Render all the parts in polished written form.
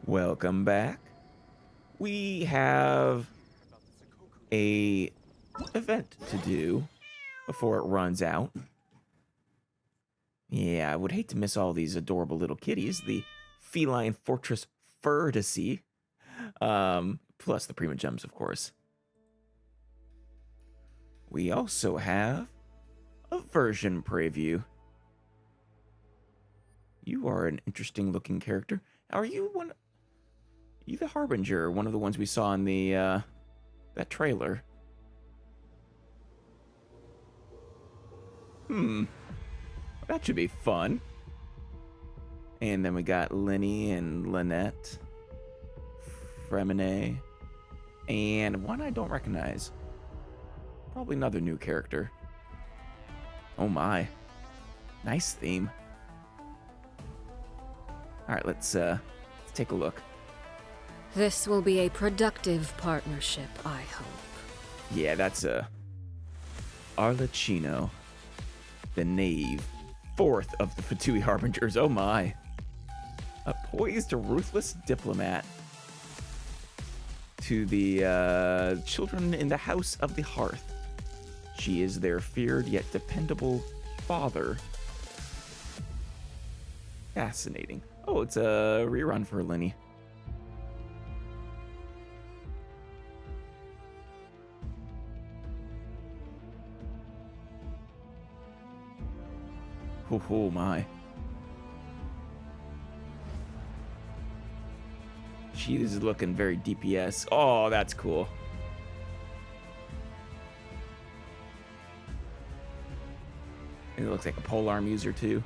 Welcome back. We have a event to do before it runs out. Yeah, I would hate to miss all these adorable little kitties. The Feline Fortress Furry, plus the Prima Gems, of course. We also have a version preview. You are an interesting looking character. Are you you the Harbinger, one of the ones we saw in the that trailer? That should be fun. And then we got Lenny and Lynette, Fremine, and one I don't recognize. Probably another new character. Oh my. Nice theme. Alright, let's take a look. This will be a productive partnership, I hope. Yeah, that's Arlecchino, the knave, fourth of the Fatui Harbingers. Oh my. A poised, ruthless diplomat to the children in the House of the Hearth. She is their feared yet dependable father. Fascinating. Oh, it's a rerun for Lenny. Oh my. She is looking very DPS. Oh, that's cool. It looks like a polearm user too.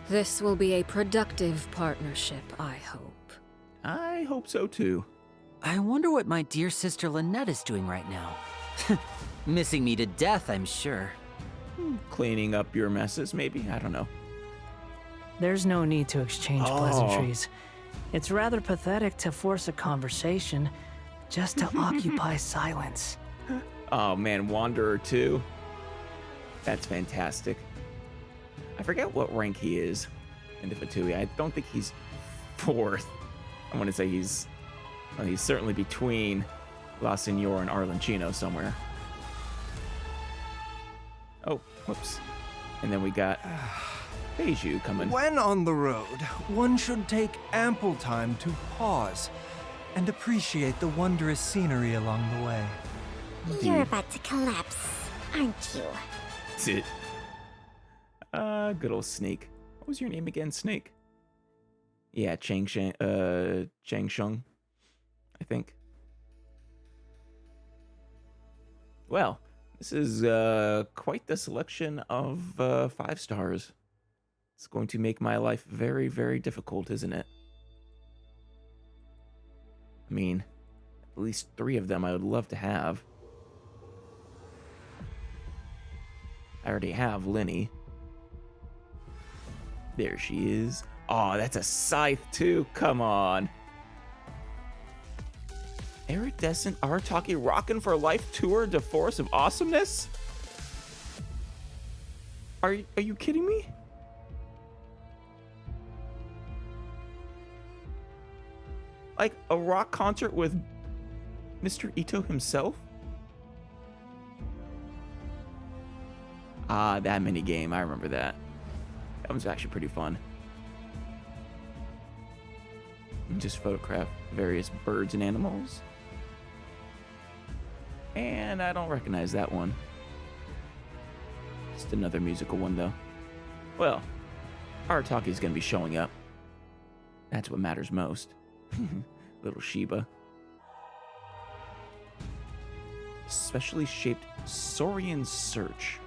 This will be a productive partnership, I hope. I hope so too. I wonder what my dear sister Lynette is doing right now. Missing me to death, I'm sure. Cleaning up your messes, maybe? I don't know. There's no need to exchange pleasantries. It's rather pathetic to force a conversation just to occupy silence. Oh man, Wanderer 2. That's fantastic. I forget what rank he is in the Fatui. I don't think he's fourth. I want to say he's certainly between La Senor and Arlecchino somewhere. Oh, whoops. And then we got Beiju coming. When on the road, one should take ample time to pause and appreciate the wondrous scenery along the way. You're about to collapse, aren't you? That's it. Good old Snake. What was your name again, Snake? Yeah, Chang Shung, I think. Well, this is quite the selection of 5 stars. It's going to make my life very, very difficult, isn't it? I mean, at least 3 of them I would love to have. I already have Lenny. There she is. Oh, that's a scythe too. Come on. Iridescent Arataki rockin' for life tour de force of awesomeness? Are you kidding me? Like a rock concert with Mr. Ito himself? Ah, that mini game. I remember that. That was actually pretty fun. Just photograph various birds and animals. And I don't recognize that one. Just another musical one, though. Well, Arataki's gonna be showing up. That's what matters most. Little Sheba. Specially shaped Saurian Search.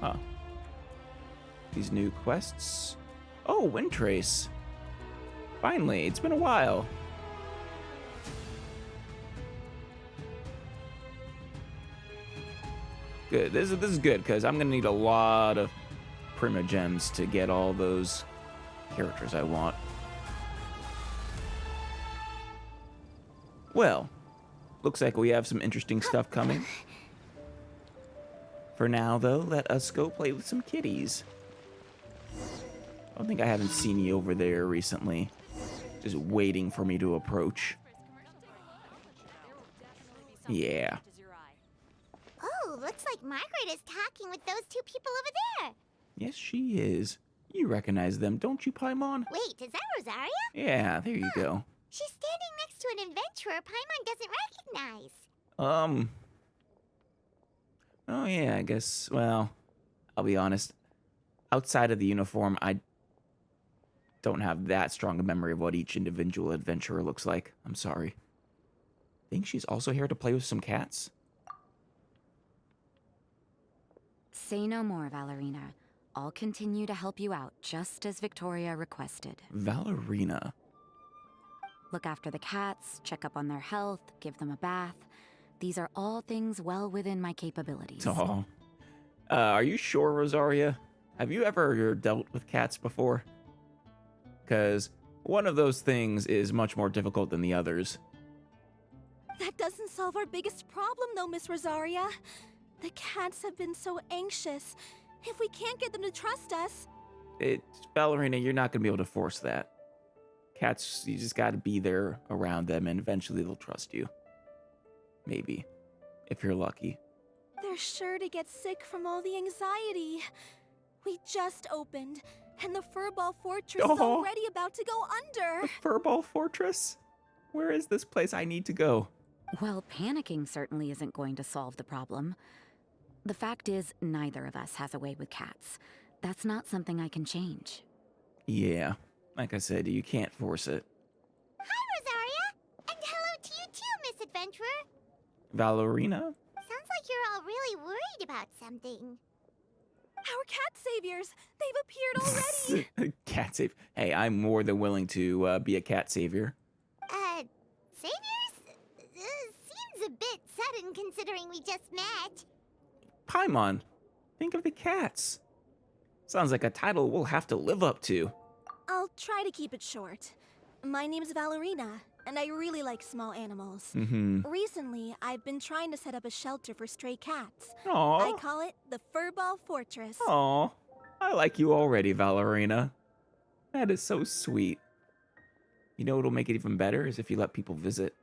Huh. These new quests. Oh, Windtrace. Finally, it's been a while. Good. This is good because I'm gonna need a lot of Prima Gems to get all those characters I want. Well, looks like we have some interesting stuff coming. For now, though, let us go play with some kitties. I don't think I haven't seen you over there recently. Just waiting for me to approach. Yeah. Oh, looks like Margaret is talking with those two people over there. Yes, she is. You recognize them, don't you, Paimon? Wait, is that Rosaria? Yeah, there you go. She's standing next to an adventurer Paimon doesn't recognize. Oh yeah, I guess, well, I'll be honest. Outside of the uniform, I don't have that strong a memory of what each individual adventurer looks like. I'm sorry. Think she's also here to play with some cats? Say no more, Valerina. I'll continue to help you out, just as Victoria requested. Valerina. Look after the cats, check up on their health, give them a bath. These are all things well within my capabilities. Oh. Are you sure, Rosaria? Have you ever dealt with cats before? Because one of those things is much more difficult than the others. That doesn't solve our biggest problem, though, Miss Rosaria. The cats have been so anxious. If we can't get them to trust us... Ballerina, you're not going to be able to force that. Cats, you just got to be there around them, and eventually they'll trust you. Maybe. If you're lucky. They're sure to get sick from all the anxiety. We just opened, and the Furball Fortress is already about to go under. The Furball Fortress? Where is this place I need to go? Well, panicking certainly isn't going to solve the problem. The fact is, neither of us has a way with cats. That's not something I can change. Yeah. Like I said, you can't force it. Hi, Rosaria! And hello to you too, Miss Adventurer. Valerina? Sounds like you're all really worried about something. Our cat saviors! They've appeared already! Cat savior. Hey, I'm more than willing to be a cat savior. Saviors? Seems a bit sudden considering we just met. Paimon, think of the cats. Sounds like a title we'll have to live up to. I'll try to keep it short. My name's Valerina, and I really like small animals. Recently, I've been trying to set up a shelter for stray cats. Aww. I call it the Furball Fortress. Aw, I like you already, Valerina. That is so sweet. You know what'll make it even better is if you let people visit.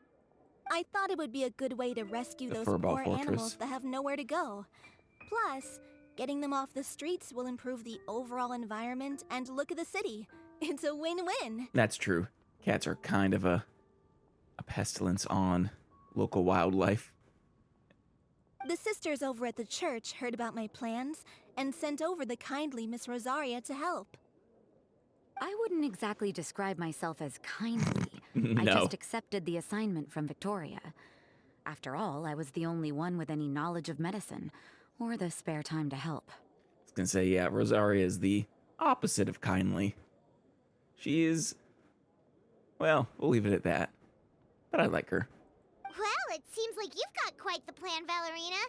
I thought it would be a good way to rescue The those Furball poor Fortress. animals that have nowhere to go. Plus, getting them off the streets will improve the overall environment and look of the city. It's a win-win. That's true. Cats are kind of a pestilence on local wildlife. The sisters over at the church heard about my plans and sent over the kindly Miss Rosaria to help. I wouldn't exactly describe myself as kindly. I No. just accepted the assignment from Victoria. After all, I was the only one with any knowledge of medicine, or the spare time to help. I was gonna say, yeah, Rosaria is the opposite of kindly. She is, well, we'll leave it at that. But I like her. Well, it seems like you've got quite the plan, Valerina.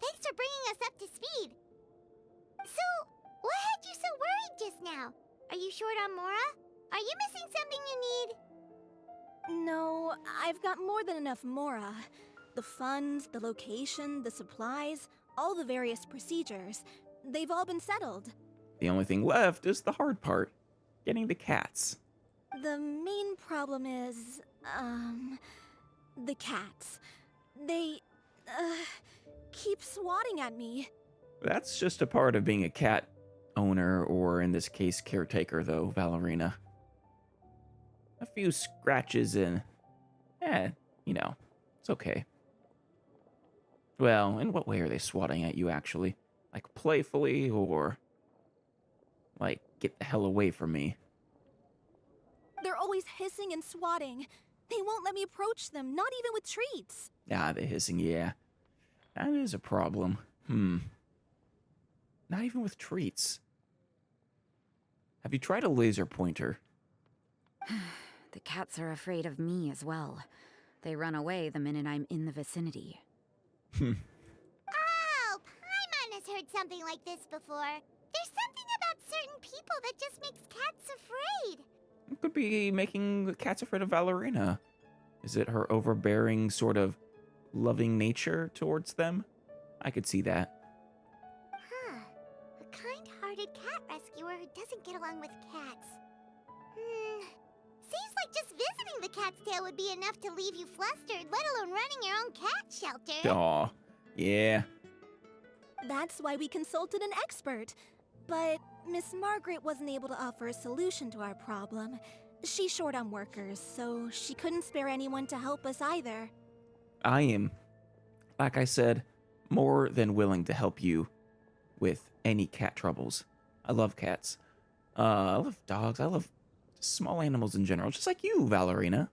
Thanks for bringing us up to speed. So, what had you so worried just now? Are you short on Mora? Are you missing something you need? No, I've got more than enough Mora. The funds, the location, the supplies, all the various procedures. They've all been settled. The only thing left is the hard part. Getting the cats. The main problem is, the cats. They, keep swatting at me. That's just a part of being a cat owner, or in this case, caretaker, though, Valerina. A few scratches and, you know, it's okay. Well, in what way are they swatting at you, actually? Like, playfully, or, like, get the hell away from me? They're always hissing and swatting. They won't let me approach them, not even with treats. Ah, the hissing, yeah. That is a problem. Not even with treats. Have you tried a laser pointer? The cats are afraid of me as well. They run away the minute I'm in the vicinity. Oh, Paimon has heard something like this before. There's something about certain people that just makes cats afraid. It could be making the cats afraid of Valerina. Is it her overbearing, sort of loving nature towards them? I could see that. Huh. A kind-hearted cat rescuer who who doesn't get along with cats. Seems like just visiting the cat's tail would be enough to leave you flustered, let alone running your own cat shelter. Aw, yeah. That's why we consulted an expert. But Miss Margaret wasn't able to offer a solution to our problem. She's short on workers, so she couldn't spare anyone to help us either. I am, like I said, more than willing to help you with any cat troubles. I love cats. I love dogs. I love small animals in general, just like you, Valerina.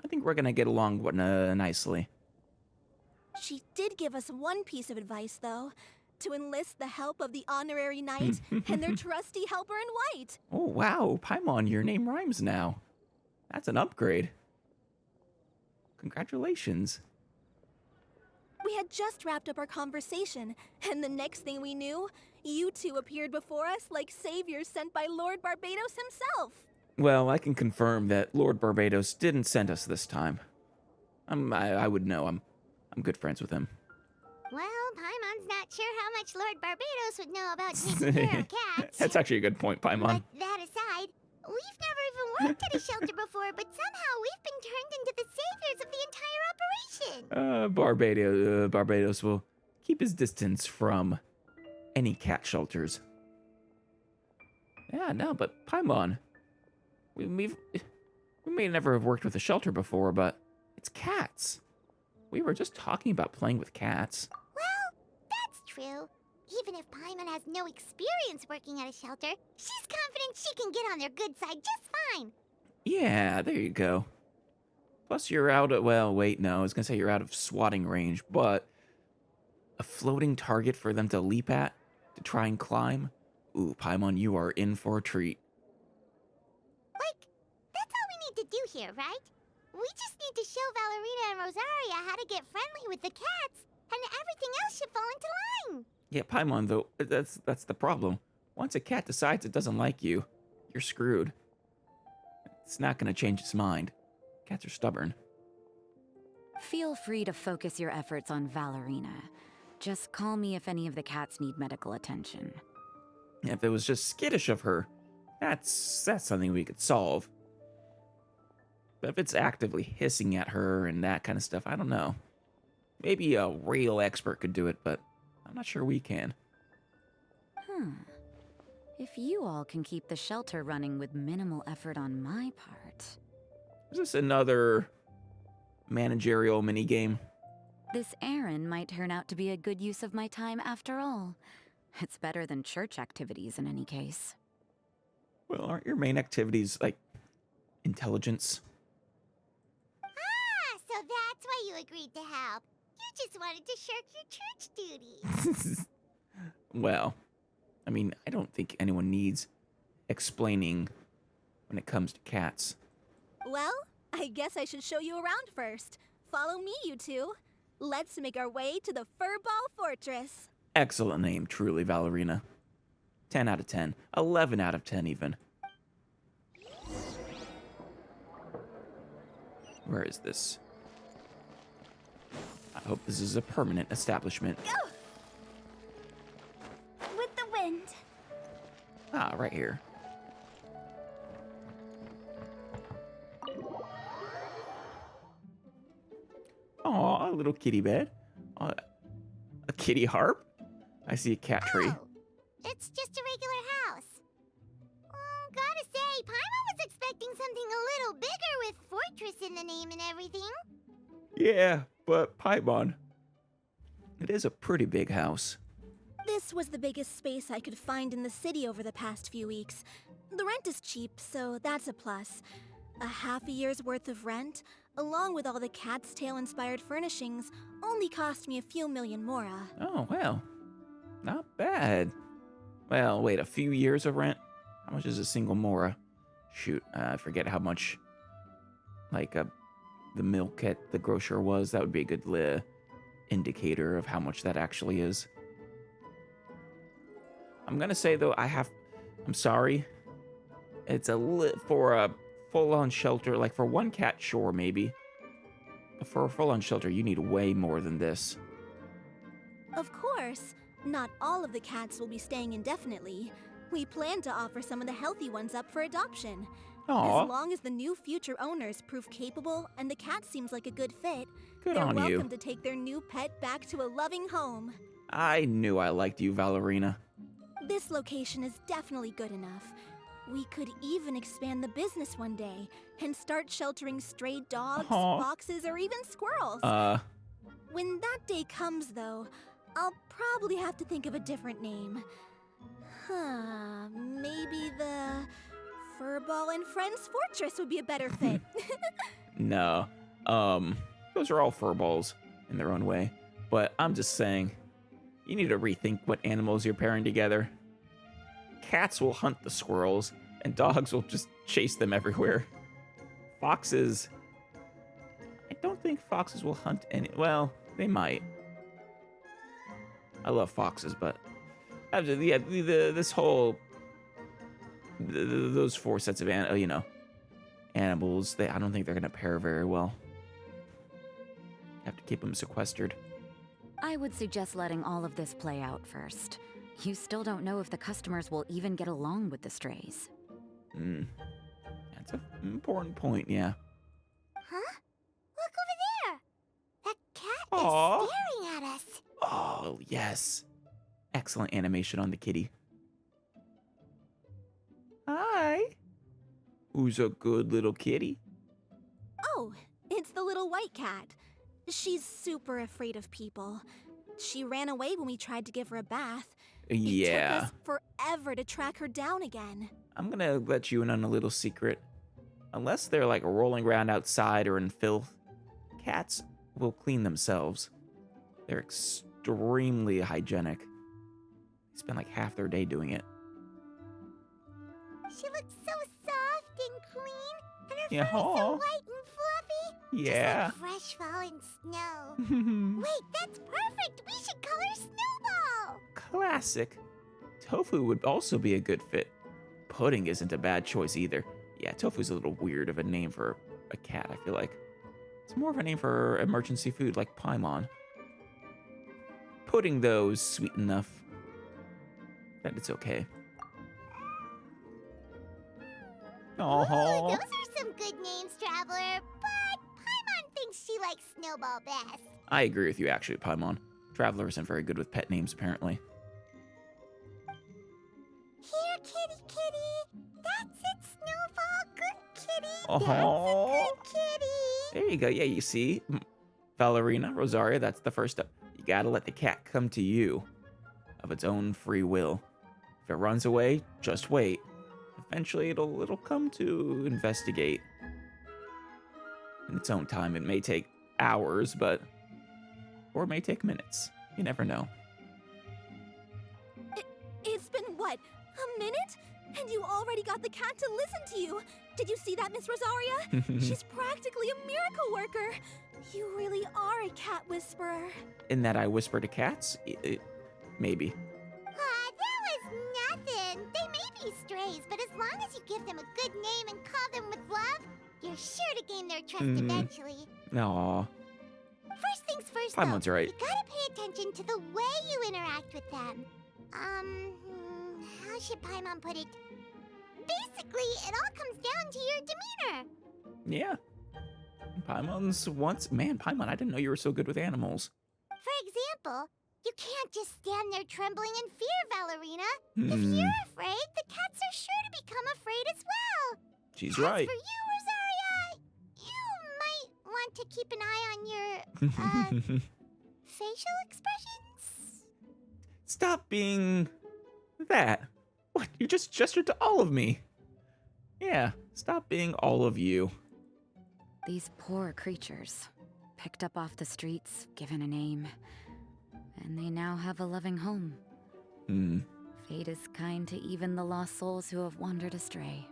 I think we're gonna get along nicely. She did give us one piece of advice, though. To enlist the help of the honorary knight and their trusty helper in white. Oh, wow. Paimon, your name rhymes now. That's an upgrade. Congratulations. We had just wrapped up our conversation, and the next thing we knew, you two appeared before us like saviors sent by Lord Barbados himself. Well, I can confirm that Lord Barbados didn't send us this time. I would know. I'm good friends with him. Well, Paimon's not sure how much Lord Barbados would know about taking care of cats. That's actually a good point, Paimon. But that aside, we've never even worked at a shelter before, but somehow we've been turned into the saviors of the entire operation. Barbados will keep his distance from any cat shelters. Yeah, no, but Paimon, we may never have worked with a shelter before, but it's cats. We were just talking about playing with cats. Well, that's true. Even if Paimon has no experience working at a shelter, she's confident she can get on their good side just fine. Yeah, there you go. Plus you're out of, well, wait, no, I was gonna say you're out of swatting range, but a floating target for them to leap at, to try and climb? Ooh, Paimon, you are in for a treat. Like, that's all we need to do here, right? We just need to show Valerina and Rosaria how to get friendly with the cats, and everything else should fall into line. Yeah, Paimon, though, that's the problem. Once a cat decides it doesn't like you, you're screwed. It's not gonna change its mind. Cats are stubborn. Feel free to focus your efforts on Valerina. Just call me if any of the cats need medical attention. If it was just skittish of her, that's something we could solve. But if it's actively hissing at her and that kind of stuff, I don't know. Maybe a real expert could do it, but I'm not sure we can. If you all can keep the shelter running with minimal effort on my part... Is this another managerial minigame? This errand might turn out to be a good use of my time after all. It's better than church activities in any case. Well, aren't your main activities, like, intelligence? Ah, so that's why you agreed to help. You just wanted to shirk your church duties. Well, I mean, I don't think anyone needs explaining when it comes to cats. Well, I guess I should show you around first. Follow me, you two. Let's make our way to the Furball Fortress. Excellent name, truly, Valerina. 10 out of 10. 11 out of 10, even. Where is this? I hope this is a permanent establishment. Go! With the wind. Ah, right here. Aw, a little kitty bed. A kitty harp? I see a cat tree. Oh, it's just a regular house. Gotta say, Paimon was expecting something a little bigger with fortress in the name and everything. Yeah, but Paimon, it is a pretty big house. This was the biggest space I could find in the city over the past few weeks. The rent is cheap, so that's a plus. A half a year's worth of rent, along with all the cat's tail-inspired furnishings, only cost me a few million mora. Oh, well, not bad. Well, wait, a few years of rent? How much is a single mora? Shoot, I forget how much, like, the milk at the grocer was. That would be a good indicator of how much that actually is. I'm gonna say, though, I'm sorry. It's for a full-on shelter, like for one cat, sure, maybe. But for a full-on shelter, you need way more than this. Of course, not all of the cats will be staying indefinitely. We plan to offer some of the healthy ones up for adoption. Aw, As long as the new future owners prove capable and the cat seems like a good fit, good they're on welcome you. to take their new pet back to a loving home. I knew I liked you, Valerina. This location is definitely good enough. We could even expand the business one day and start sheltering stray dogs, Aw. foxes, or even squirrels. When that day comes, though, I'll probably have to think of a different name. Maybe the Furball and Friends Fortress would be a better fit. No. Those are all furballs in their own way. But I'm just saying, you need to rethink what animals you're pairing together. Cats will hunt the squirrels, and dogs will just chase them everywhere. Foxes... I don't think foxes will hunt any... Well, they might. I love foxes, but... Yeah, this whole... Those four sets of, animals, I don't think they're going to pair very well. Have to keep them sequestered. I would suggest letting all of this play out first. You still don't know if the customers will even get along with the strays. That's an important point, yeah. Huh? Look over there! That cat Aw. is staring at us. Oh, yes. Excellent animation on the kitty. Hi. Who's a good little kitty? Oh, it's the little white cat. She's super afraid of people. She ran away when we tried to give her a bath. It Yeah. took us forever to track her down again. I'm gonna let you in on a little secret. Unless they're like rolling around outside or in filth, cats will clean themselves. They're extremely hygienic. They spend like half their day doing it. She looks so soft and clean, and her Yeah. fur is so white and fluffy. Yeah. Just like fresh fallen snow. Wait, that's perfect! We should call her Snowball! Classic. Tofu would also be a good fit. Pudding isn't a bad choice either. Yeah, tofu's a little weird of a name for a cat, I feel like. It's more of a name for emergency food like Paimon. Pudding, though, is sweet enough that it's okay. Ooh, Aww. those are some good names, Traveler, but Paimon thinks she likes Snowball best. I agree with you, actually, Paimon. Traveler isn't very good with pet names, apparently. Here, kitty, kitty. That's it, Snowball. Good kitty. Aw. That's a good kitty. There you go. Yeah, you see? Valerina, Rosaria, that's the first step. You gotta let the cat come to you of its own free will. If it runs away, just wait. Eventually, it'll come to investigate. In its own time, it may take hours, or it may take minutes. You never know. It's been, what, a minute? And you already got the cat to listen to you. Did you see that, Miss Rosaria? She's practically a miracle worker. You really are a cat whisperer. In that I whisper to cats? Maybe. That was nothing. They may be strays, but as long as you give them a good name and call them with love, you're sure to gain their trust eventually. Aw. First things first, Paimon's though, right. you gotta pay attention to the way you interact with them. How should Paimon put it? Basically, it all comes down to your demeanor. Yeah. Paimon's once... Man, Paimon, I didn't know you were so good with animals. For example, you can't just stand there trembling in fear, Valerina. If you're afraid, the cats are sure to become afraid as well. She's As right. for you, Rosaria, you might want to keep an eye on your, facial expressions. Stop being... that. What? You just gestured to all of me. Yeah, stop being all of you. These poor creatures, picked up off the streets, given a name, and they now have a loving home. Fate is kind to even the lost souls who have wandered astray.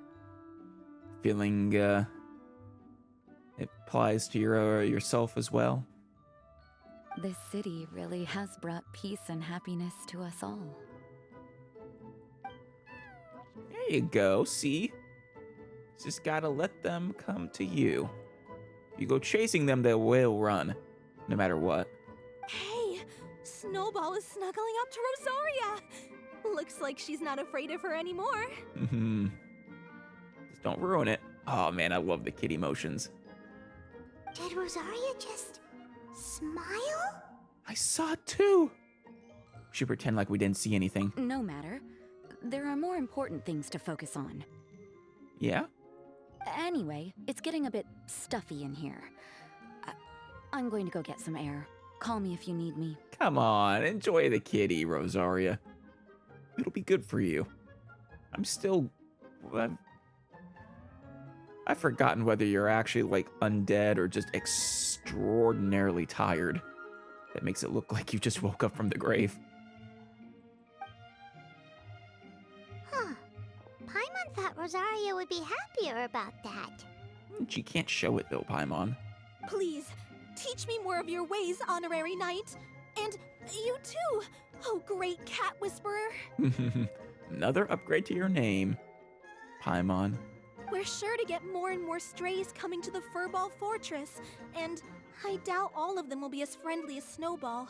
Feeling, it applies to yourself as well? This city really has brought peace and happiness to us all. There you go, see? Just gotta let them come to you. If you go chasing them, they will run, no matter what. Hey, Snowball is snuggling up to Rosaria. Looks like she's not afraid of her anymore. Just don't ruin it. Oh man, I love the kitty motions. Did Rosaria just smile? I saw it too. We should pretend like we didn't see anything. No matter. There are more important things to focus on. Yeah? Anyway, it's getting a bit stuffy in here. I'm going to go get some air. Call me if you need me. Come on, enjoy the kitty, Rosaria. It'll be good for you. I've forgotten whether you're actually like undead or just extraordinarily tired. That makes it look like you just woke up from the grave. Huh. Paimon thought Rosaria would be happier about that. She can't show it though, Paimon. Please, teach me more of your ways, Honorary Knight. And you too, oh great cat whisperer. Another upgrade to your name, Paimon. We're sure to get more and more strays coming to the Furball Fortress, and I doubt all of them will be as friendly as Snowball.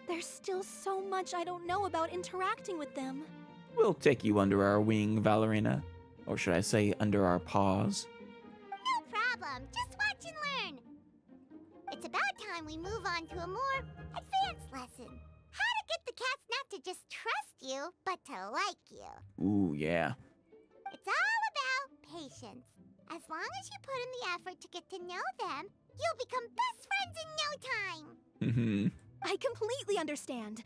There's still so much I don't know about interacting with them. We'll take you under our wing, Valerina. Or should I say, under our paws? No problem. Just watch and learn. It's about time we move on to a more advanced lesson. How to get the cats not to just trust you, but to like you. Ooh, yeah. It's all about patience. As long as you put in the effort to get to know them, you'll become best friends in no time. I completely understand.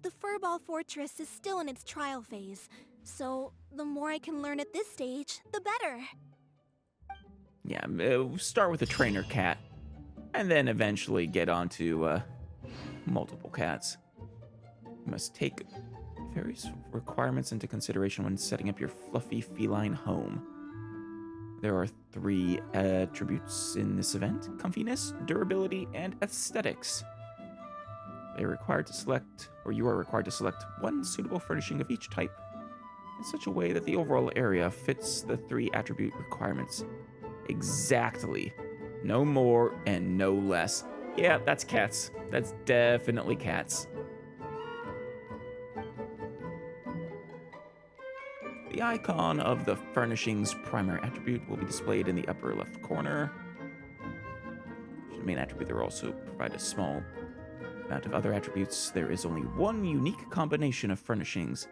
The Furball Fortress is still in its trial phase, so the more I can learn at this stage, the better. Yeah, start with a trainer cat, and then eventually get onto multiple cats. You must take various requirements into consideration when setting up your fluffy feline home. There are 3 attributes in this event: comfiness, durability, and aesthetics. You are required to select 1 suitable furnishing of each type in such a way that the overall area fits the 3 attribute requirements exactly. No more and no less. Yeah, that's cats. That's definitely cats. The icon of the furnishing's primary attribute will be displayed in the upper left corner. For the main attribute, there will also provide a small amount of other attributes. There is only 1 unique combination of furnishings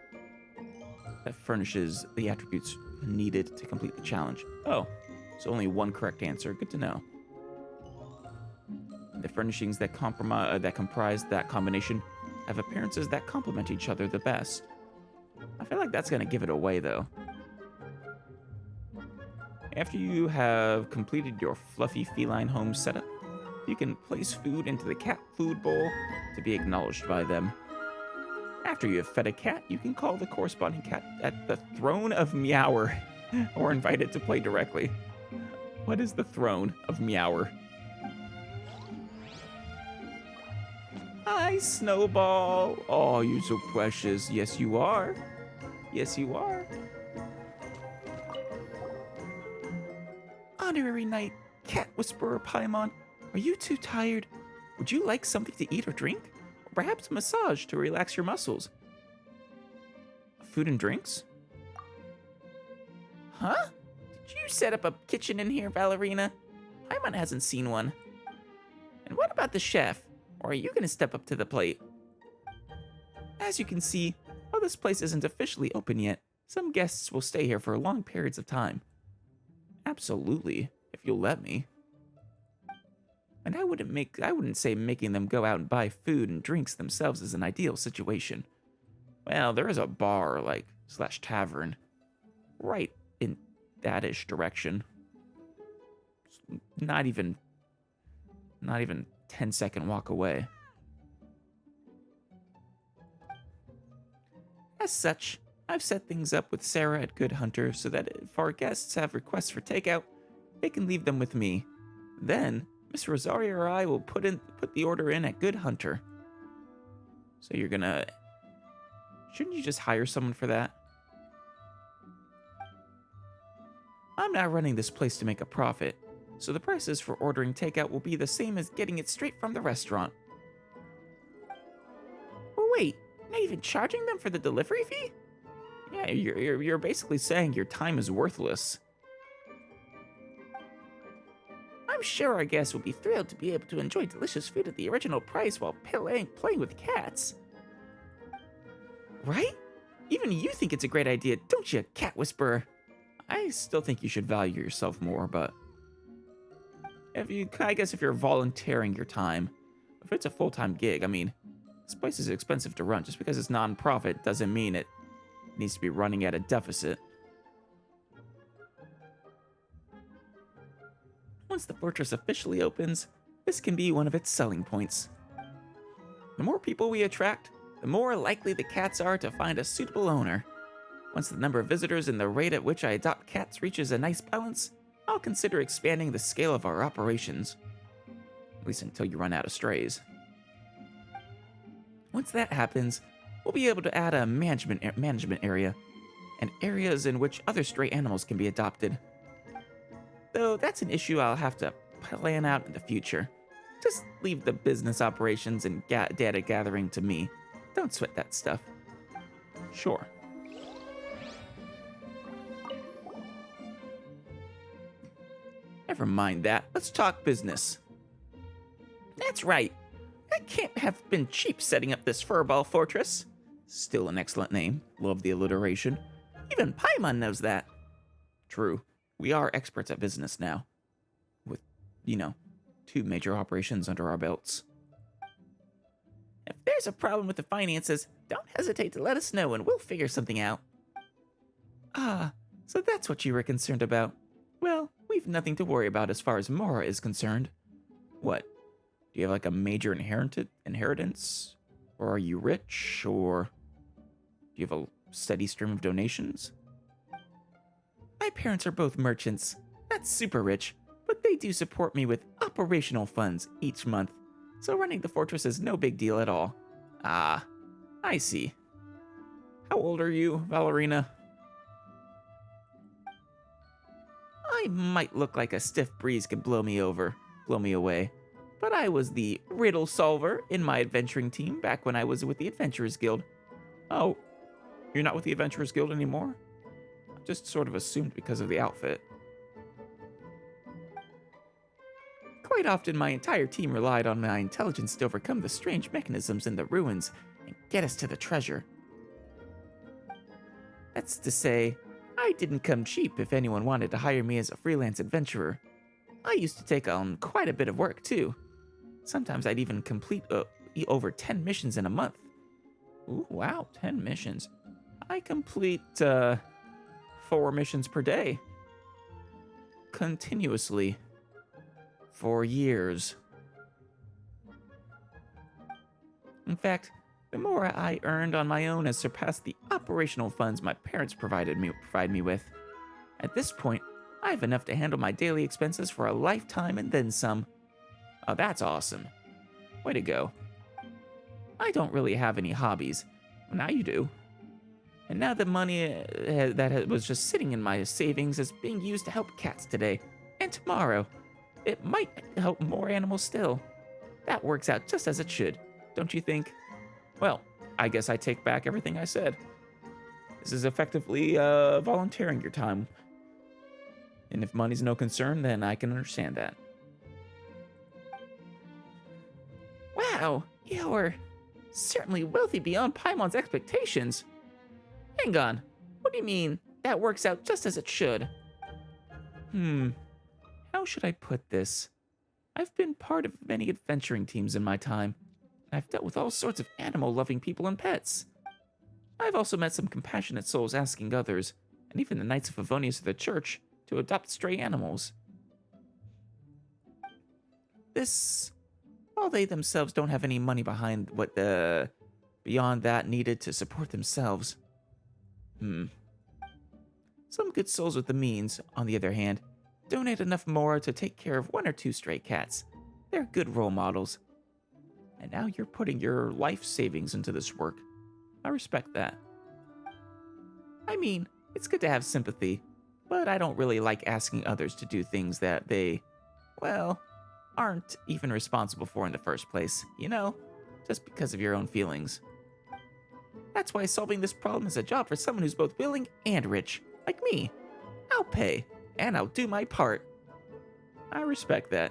that furnishes the attributes needed to complete the challenge. Oh, so only 1 correct answer. Good to know. The furnishings that comprise that combination have appearances that complement each other the best. I feel like that's going to give it away, though. After you have completed your fluffy feline home setup, you can place food into the cat food bowl to be acknowledged by them. After you have fed a cat, you can call the corresponding cat at the Throne of Meower or invite it to play directly. What is the Throne of Meower? Hi, Snowball. Oh, you're so precious. Yes, you are. Yes, you are. Honorary Knight, Cat Whisperer Paimon, are you too tired? Would you like something to eat or drink? Or perhaps a massage to relax your muscles? Food and drinks? Huh? Did you set up a kitchen in here, Valerina? Paimon hasn't seen one. And what about the chef? Or are you going to step up to the plate? As you can see, while this place isn't officially open yet, some guests will stay here for long periods of time. Absolutely, if you'll let me. And I wouldn't say making them go out and buy food and drinks themselves is an ideal situation. Well, there is a bar, / tavern, right in that-ish direction. Not even 10-second walk away. As such, I've set things up with Sarah at Good Hunter so that if our guests have requests for takeout, they can leave them with me. Then, Miss Rosaria or I will put the order in at Good Hunter. So you're gonna... Shouldn't you just hire someone for that? I'm not running this place to make a profit, so the prices for ordering takeout will be the same as getting it straight from the restaurant. Oh wait, Not even charging them for the delivery fee? Yeah, you're basically saying your time is worthless. I'm sure our guests will be thrilled to be able to enjoy delicious food at the original price while playing with cats. Right? Even you think it's a great idea, don't you, Cat Whisperer? I still think you should value yourself more, but I guess if you're volunteering your time, if it's a full-time gig, I mean, this place is expensive to run. Just because it's non-profit doesn't mean it needs to be running at a deficit. Once the fortress officially opens, this can be one of its selling points. The more people we attract, the more likely the cats are to find a suitable owner. Once the number of visitors and the rate at which I adopt cats reaches a nice balance, I'll consider expanding the scale of our operations. At least until you run out of strays. Once that happens, we'll be able to add a management area, and areas in which other stray animals can be adopted. Though that's an issue I'll have to plan out in the future. Just leave the business operations and data gathering to me. Don't sweat that stuff. Sure. Never mind that. Let's talk business. That's right. I can't have been cheap setting up this furball fortress. Still an excellent name. Love the alliteration. Even Paimon knows that. True. We are experts at business now. With, 2 major operations under our belts. If there's a problem with the finances, don't hesitate to let us know and we'll figure something out. Ah, so that's what you were concerned about. Well, we've nothing to worry about as far as Mora is concerned. What? Do you have like a major inheritance? Or are you rich? Or do you have a steady stream of donations? My parents are both merchants. Not super rich, but they do support me with operational funds each month. So running the fortress is no big deal at all. Ah, I see. How old are you, Valerina? I might look like a stiff breeze could blow me away. But I was the riddle solver in my adventuring team back when I was with the Adventurers Guild. Oh, you're not with the Adventurers Guild anymore? I just sort of assumed because of the outfit. Quite often, my entire team relied on my intelligence to overcome the strange mechanisms in the ruins and get us to the treasure. That's to say, I didn't come cheap if anyone wanted to hire me as a freelance adventurer. I used to take on quite a bit of work, too. Sometimes I'd even complete over 10 missions in a month. Ooh, wow, 10 missions. I complete 4 missions per day. Continuously. For years. In fact, the more I earned on my own has surpassed the operational funds my parents provide me with. At this point, I have enough to handle my daily expenses for a lifetime and then some. Oh, that's awesome. Way to go. I don't really have any hobbies. Now you do. And now the money that was just sitting in my savings is being used to help cats today. And tomorrow. It might help more animals still. That works out just as it should, don't you think? Well, I guess I take back everything I said. This is effectively volunteering your time. And if money's no concern, then I can understand that. Wow, you're certainly wealthy beyond Paimon's expectations. Hang on, what do you mean, that works out just as it should? How should I put this? I've been part of many adventuring teams in my time. I've dealt with all sorts of animal-loving people and pets. I've also met some compassionate souls asking others, and even the Knights of Favonius of the Church, to adopt stray animals. While they themselves don't have any money beyond that needed to support themselves. Some good souls with the means, on the other hand, donate enough more to take care of 1 or 2 stray cats. They're good role models. And now you're putting your life savings into this work. I respect that. I mean, it's good to have sympathy, but I don't really like asking others to do things that they, aren't even responsible for in the first place, just because of your own feelings. That's why solving this problem is a job for someone who's both willing and rich, like me. I'll pay, and I'll do my part. I respect that.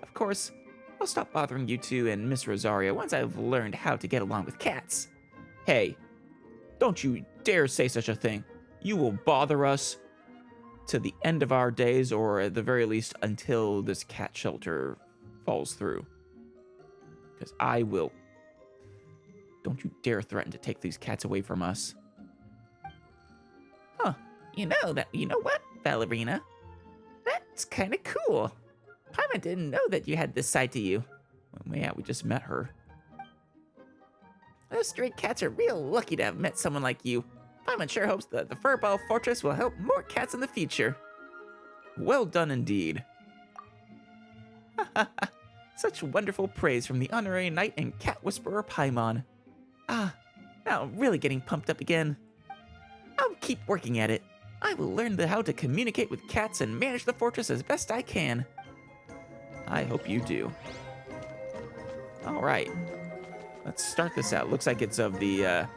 Of course, I'll stop bothering you two and Miss Rosario once I've learned how to get along with cats. Hey, don't you dare say such a thing. You will bother us to the end of our days, or at the very least until this cat shelter falls through. Because I will. Don't you dare threaten to take these cats away from us. Huh, you know what, Ballerina? That's kind of cool. Paimon didn't know that you had this side to you. Well, yeah, we just met her. Those stray cats are real lucky to have met someone like you. Paimon sure hopes that the Furball Fortress will help more cats in the future. Well done indeed. Such wonderful praise from the honorary knight and cat whisperer Paimon. Now I'm really getting pumped up again. I'll keep working at it. I will learn how to communicate with cats and manage the fortress as best I can. I hope you do. All right, let's start this out. Looks like it's of the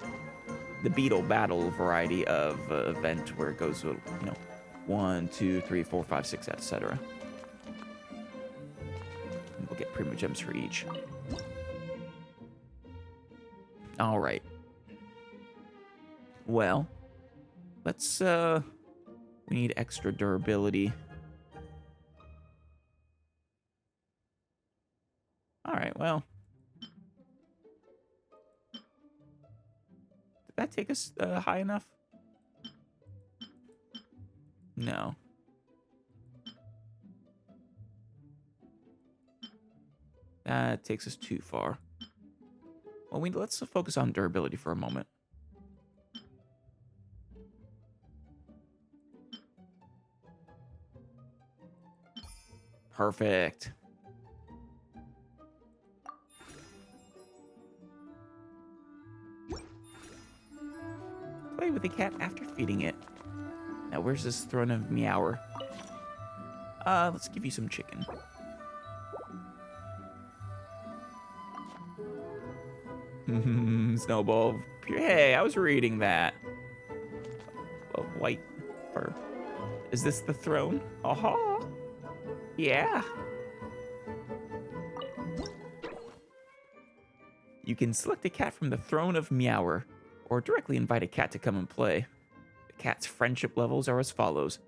beetle battle variety of event where it goes, 1, 2, 3, 4, 5, 6, etc. We'll get Prima Gems for each. All right. Well, let's, we need extra durability. All right, well. Did that take us high enough? No. That takes us too far. Well, let's focus on durability for a moment. Perfect. Play with the cat after feeding it. Now, where's this throne of Meower? Let's give you some chicken. Snowball. Hey, I was reading that. A white fur. Is this the throne? Aha! Yeah. You can select a cat from the throne of Meower, or directly invite a cat to come and play. The cat's friendship levels are as follows: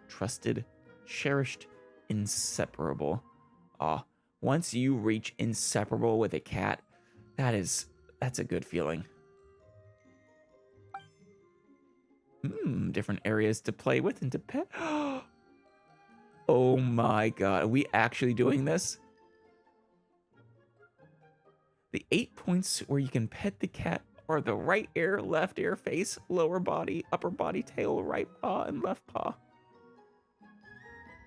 trusted, cherished, inseparable. Once you reach inseparable with a cat, that's a good feeling. Different areas to play with and to pet. Oh my god, are we actually doing this? The 8 points where you can pet the cat are the right ear, left ear, face, lower body, upper body, tail, right paw, and left paw.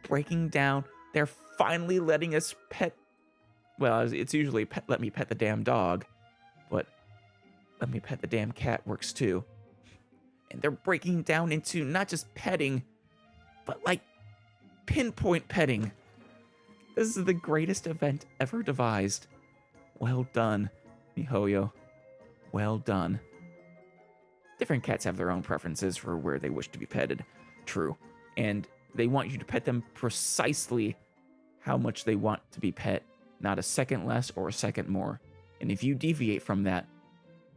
Breaking down, they're finally letting us pet. Well, it's usually let me pet the damn dog, but let me pet the damn cat works too. And they're breaking down into not just petting, but like pinpoint petting. This is the greatest event ever devised. Well done, miHoYo. Well done. Different cats have their own preferences for where they wish to be petted. True. And they want you to pet them precisely how much they want to be pet, not a second less or a second more. And if you deviate from that,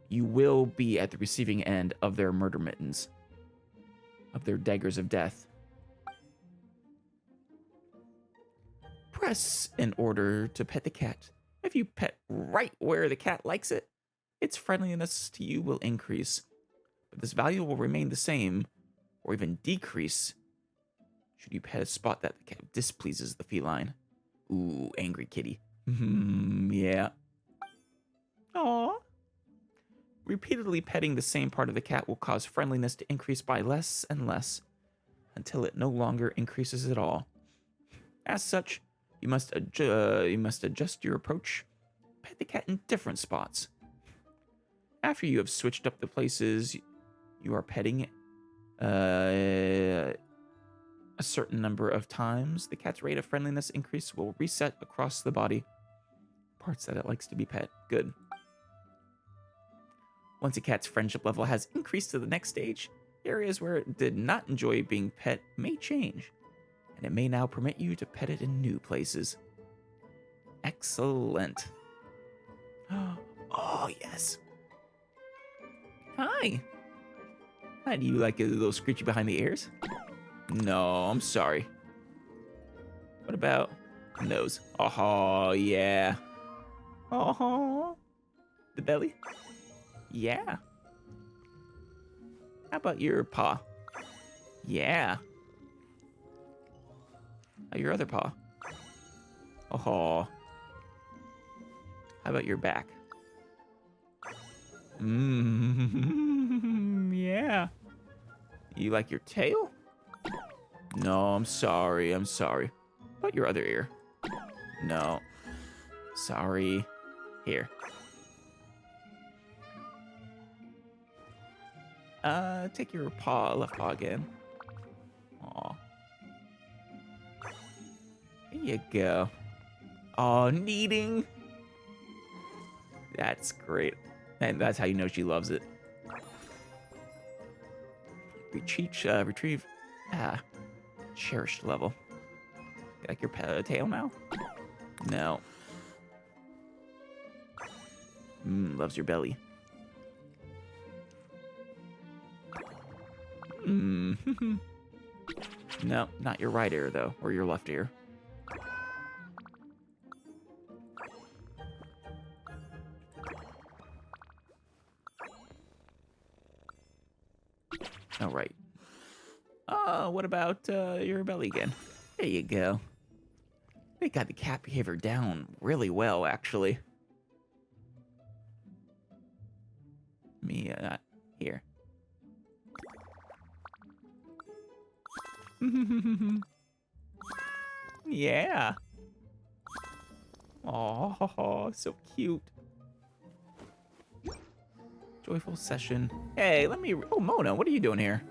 you will be at the receiving end of their murder mittens, of their daggers of death. Press in order to pet the cat. If you pet right where the cat likes it, its friendliness to you will increase. But this value will remain the same, or even decrease, should you pet a spot that the cat displeases the feline. Ooh, angry kitty. Yeah. Aww. Repeatedly petting the same part of the cat will cause friendliness to increase by less and less, until it no longer increases at all. As such, you must adjust your approach. Pet the cat in different spots. After you have switched up the places you are petting a certain number of times, the cat's rate of friendliness increase will reset across the body. Parts that it likes to be pet. Good. Once a cat's friendship level has increased to the next stage, areas where it did not enjoy being pet may change, and it may now permit you to pet it in new places. Excellent. Oh, yes. Hi. Hi, do you like a little screechy behind the ears? No, I'm sorry. What about nose? Oh, yeah. Oh, the belly? Yeah. How about your paw? Yeah. How your other paw? Oh. How about your back? Yeah. You like your tail? No, I'm sorry. I'm sorry. How about your other ear? No. Sorry. Here. Take your paw, left paw again. Aw. There you go. Oh, kneading. That's great. And that's how you know she loves it. Retrieve. Cherished level. You like your tail now? No. Loves your belly. No, not your right ear, though, or your left ear. All right. What about your belly again? There you go. They got the cat behavior down really well, actually. Me, here. Yeah. Oh, so cute. Joyful session. Hey, let me... Oh, Mona, what are you doing here?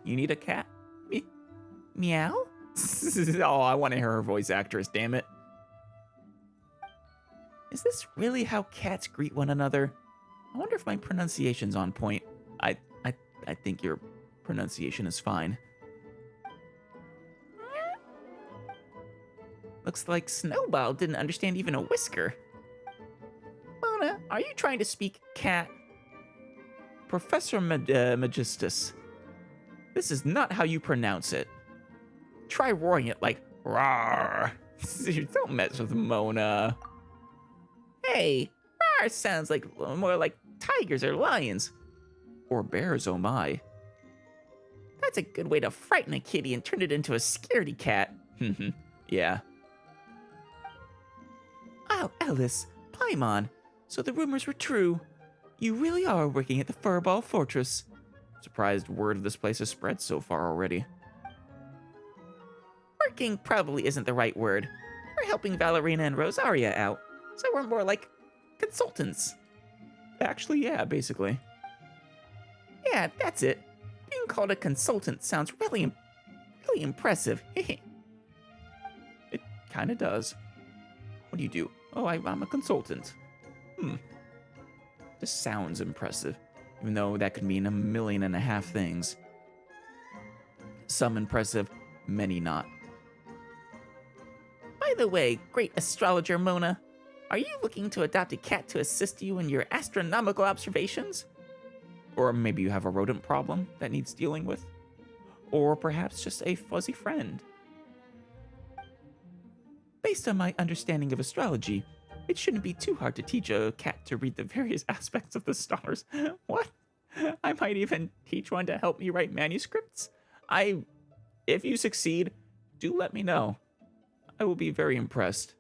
You need a cat? Meow? Oh, I want to hear her voice actress, damn it. Is this really how cats greet one another? I wonder if my pronunciation's on point. I think your pronunciation is fine. Looks like Snowball didn't understand even a whisker. Mona, are you trying to speak cat? Professor Magistus, this is not how you pronounce it. Try roaring it like, rawr. Don't mess with Mona. Hey, rawr sounds like more like tigers or lions. Or bears, oh my. That's a good way to frighten a kitty and turn it into a scaredy cat. Yeah. Oh, Ellis, Paimon, so the rumors were true. You really are working at the Furball Fortress. Surprised word of this place has spread so far already. Working probably isn't the right word. We're helping Valerina and Rosaria out, so we're more like consultants. Actually, yeah, basically. Yeah, that's it. Being called a consultant sounds really impressive. It kinda does. What do you do? Oh, I'm a consultant. This sounds impressive, even though that could mean 1.5 million things. Some impressive, many not. By the way, great astrologer Mona, are you looking to adopt a cat to assist you in your astronomical observations? Or maybe you have a rodent problem that needs dealing with? Or perhaps just a fuzzy friend? Based on my understanding of astrology, it shouldn't be too hard to teach a cat to read the various aspects of the stars. What? I might even teach one to help me write manuscripts? If you succeed, do let me know. I will be very impressed.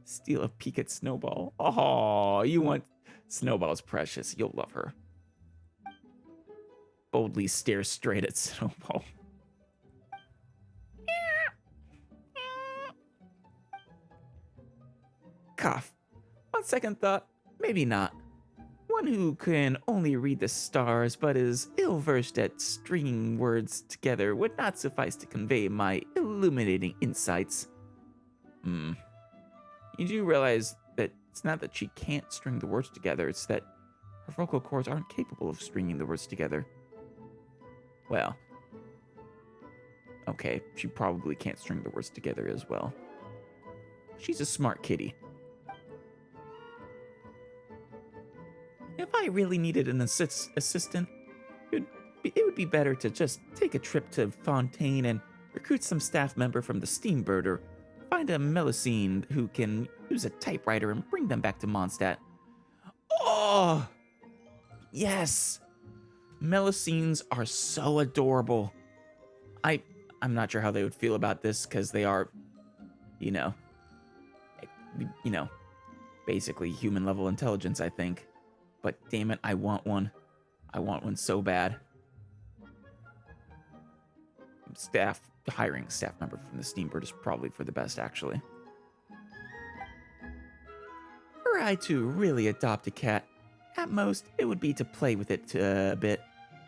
Steal a peek at Snowball. Oh, you want... Snowball's precious. You'll love her. Boldly stare straight at Snowball. Cough. On second thought, maybe not. One who can only read the stars but is ill-versed at stringing words together would not suffice to convey my illuminating insights. You do realize that it's not that she can't string the words together, it's that her vocal cords aren't capable of stringing the words together. Well, okay, she probably can't string the words together as well. She's a smart kitty. If I really needed an assistant, it would be better to just take a trip to Fontaine and recruit some staff member from the Steambird, or find a Melusine who can use a typewriter and bring them back to Mondstadt. Oh! Yes! Melusines are so adorable. I'm not sure how they would feel about this, because they are, basically human level intelligence, I think. But damn it, I want one. I want one so bad. Hiring a staff member from the Steambird is probably for the best, actually. Were I to really adopt a cat, at most, it would be to play with it a bit,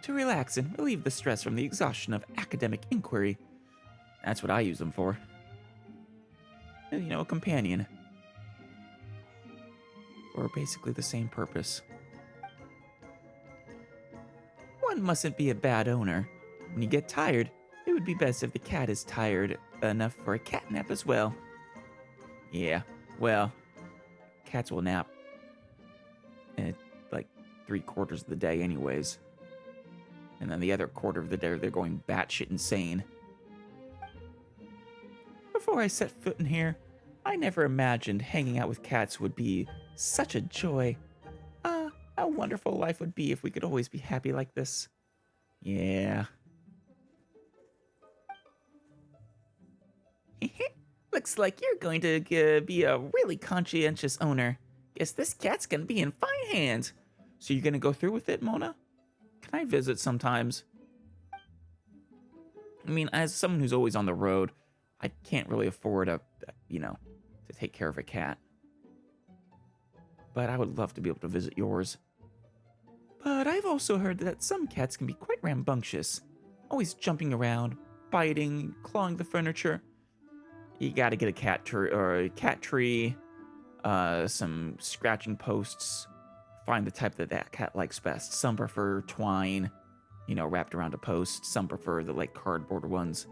to relax and relieve the stress from the exhaustion of academic inquiry. That's what I use them for. A companion. For basically the same purpose. One mustn't be a bad owner. When you get tired, it would be best if the cat is tired enough for a cat nap as well. Yeah, well, cats will nap like 3/4 of the day anyways. And then the other quarter of the day, they're going batshit insane. Before I set foot in here, I never imagined hanging out with cats would be such a joy. How wonderful life would be if we could always be happy like this. Yeah. Looks like you're going to be a really conscientious owner. Guess this cat's gonna be in fine hands. So you're gonna go through with it, Mona? Can I visit sometimes? I mean, as someone who's always on the road, I can't really afford to take care of a cat. But I would love to be able to visit yours. But I've also heard that some cats can be quite rambunctious, always jumping around, biting, clawing the furniture. You gotta get a cat tree, some scratching posts. Find the type that cat likes best. Some prefer twine, wrapped around a post. Some prefer the cardboard ones.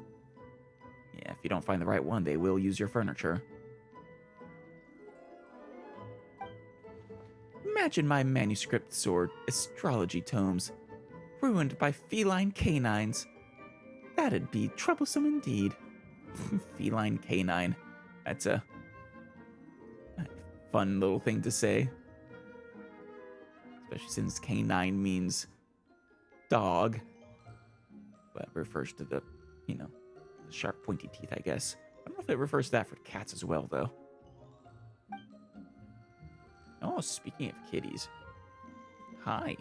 Yeah, if you don't find the right one, they will use your furniture. Imagine my manuscripts or astrology tomes ruined by feline canines. That'd be troublesome indeed. Feline canine. That's a fun little thing to say. Especially since canine means dog. But refers to the, the sharp pointy teeth, I guess. I don't know if it refers to that for cats as well, though. Oh, speaking of kitties. Hi.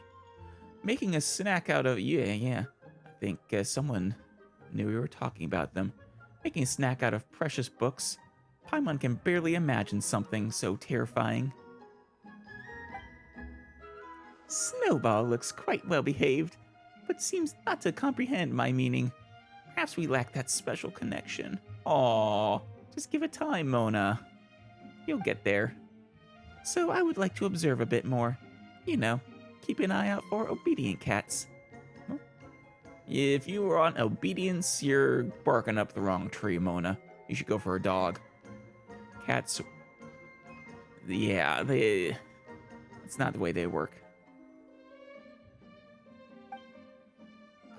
Making a snack out of... Yeah. I think someone knew we were talking about them. Making a snack out of precious books. Paimon can barely imagine something so terrifying. Snowball looks quite well behaved, but seems not to comprehend my meaning. Perhaps we lack that special connection. Aww, just give it time, Mona. You'll get there. So I would like to observe a bit more. Keep an eye out for obedient cats. If you were on obedience, you're barking up the wrong tree, Mona. You should go for a dog. Cats... Yeah, it's not the way they work.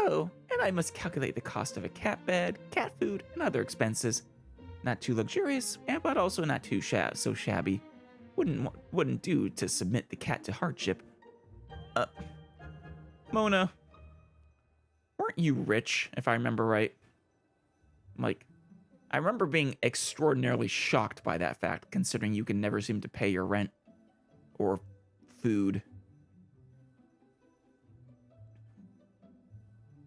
Oh, and I must calculate the cost of a cat bed, cat food, and other expenses. Not too luxurious, but also not too so shabby. Wouldn't do to submit the cat to hardship. Mona, weren't you rich, if I remember right? I remember being extraordinarily shocked by that fact, considering you can never seem to pay your rent or food.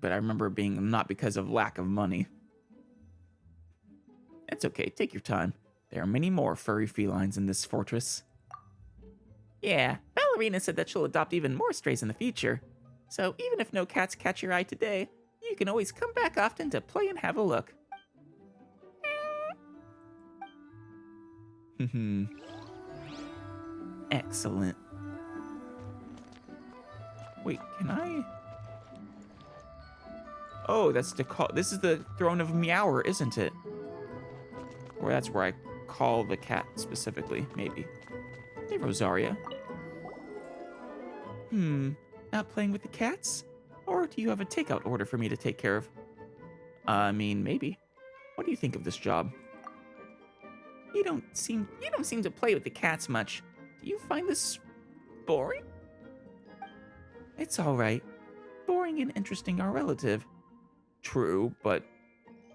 But I remember it being not because of lack of money. It's okay, take your time. There are many more furry felines in this fortress. Yeah, Ballerina said that she'll adopt even more strays in the future. So even if no cats catch your eye today, you can always come back often to play and have a look. Excellent. Wait, can I? Oh, that's to call. This is the throne of Meower, isn't it? Or that's where I call the cat specifically, maybe. Hey, Rosaria. Not playing with the cats? Or do you have a takeout order for me to take care of? I mean, maybe. What do you think of this job? You don't seem to play with the cats much. Do you find this boring? It's all right. Boring and interesting are relative. True, but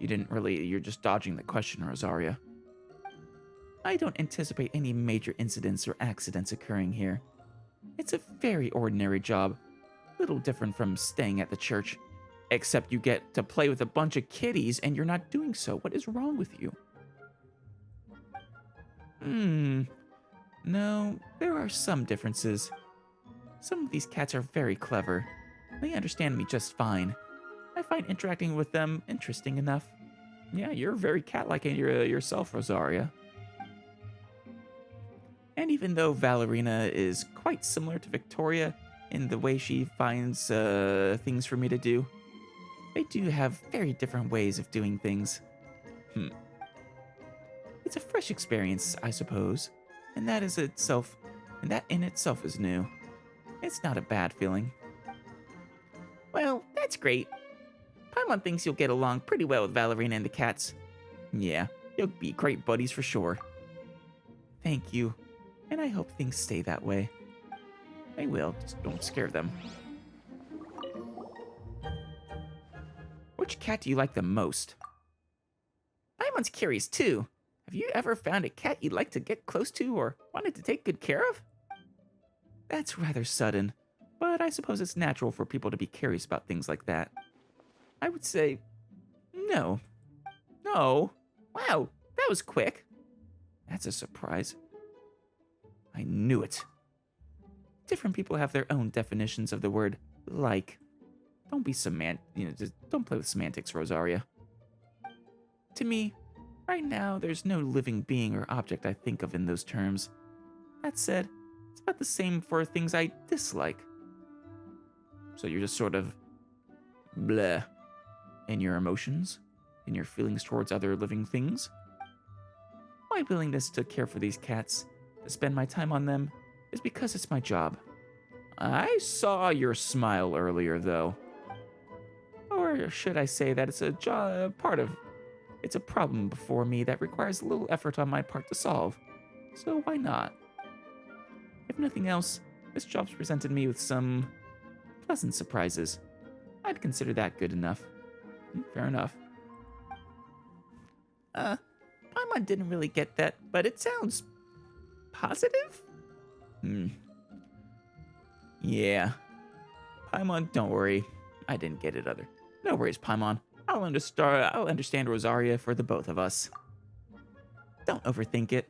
you're just dodging the question, Rosaria. I don't anticipate any major incidents or accidents occurring here. It's a very ordinary job, little different from staying at the church, except you get to play with a bunch of kitties and you're not doing so. What is wrong with you? No, there are some differences. Some of these cats are very clever. They understand me just fine. I find interacting with them interesting enough. Yeah, you're very cat-like yourself, Rosaria. And even though Valerina is quite similar to Victoria in the way she finds things for me to do, they do have very different ways of doing things. It's a fresh experience, I suppose, and that in itself is new. It's not a bad feeling. Well, that's great. Paimon thinks you'll get along pretty well with Valerina and the cats. Yeah, you'll be great buddies for sure. Thank you, and I hope things stay that way. They will, just don't scare them. Which cat do you like the most? Paimon's curious too. Have you ever found a cat you'd like to get close to or wanted to take good care of? That's rather sudden, but I suppose it's natural for people to be curious about things like that. I would say no. No? Wow, that was quick. That's a surprise. I knew it. Different people have their own definitions of the word like. Don't be just don't play with semantics, Rosaria. To me, right now, there's no living being or object I think of in those terms. That said, it's about the same for things I dislike. So you're just sort of bleh in your emotions, in your feelings towards other living things. My willingness to care for these cats, to spend my time on them, is because it's my job. I saw your smile earlier, though. Or should I say that it's it's a problem before me that requires a little effort on my part to solve. So why not? If nothing else, this job's presented me with some pleasant surprises. I'd consider that good enough. Fair enough. Paimon didn't really get that, but it sounds positive? Yeah. Paimon, don't worry. I didn't get it either. No worries, Paimon. I'll understand Rosaria for the both of us. Don't overthink it.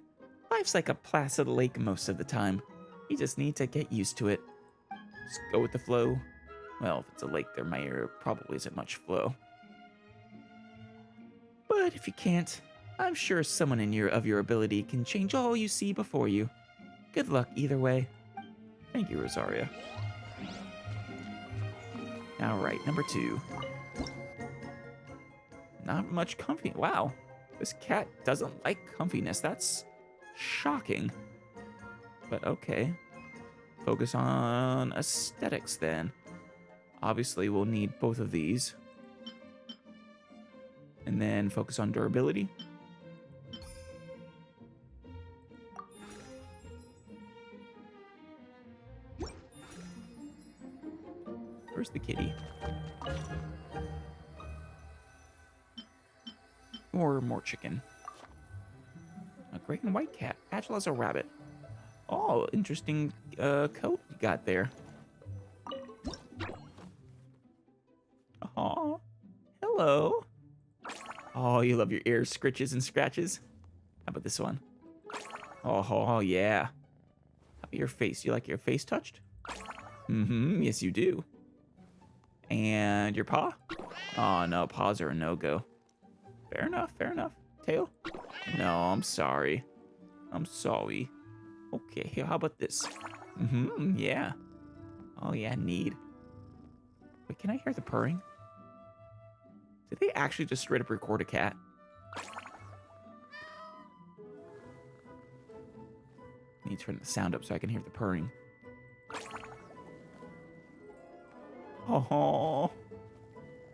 Life's like a placid lake most of the time. You just need to get used to it. Just go with the flow. Well, if it's a lake, there probably isn't much flow. But if you can't, I'm sure someone of your ability can change all you see before you. Good luck either way. Thank you, Rosaria. Alright, number 2. Not much comfy. Wow, this cat doesn't like comfiness. That's shocking. But okay. Focus on aesthetics then. Obviously, we'll need both of these. And then focus on durability. Where's the kitty? Or more chicken. A great and white cat, agile as a rabbit. Oh, interesting coat you got there. Oh, hello. Oh, you love your ear scritches and scratches. How about this one? Oh, yeah. How about your face? You like your face touched? Yes you do. And your paw? Oh no, paws are a no-go. Fair enough, fair enough. Tail? No, I'm sorry. I'm sorry. Okay, here, how about this? Yeah. Oh, yeah, need. Wait, can I hear the purring? Did they actually just straight up record a cat? I need to turn the sound up so I can hear the purring. Oh,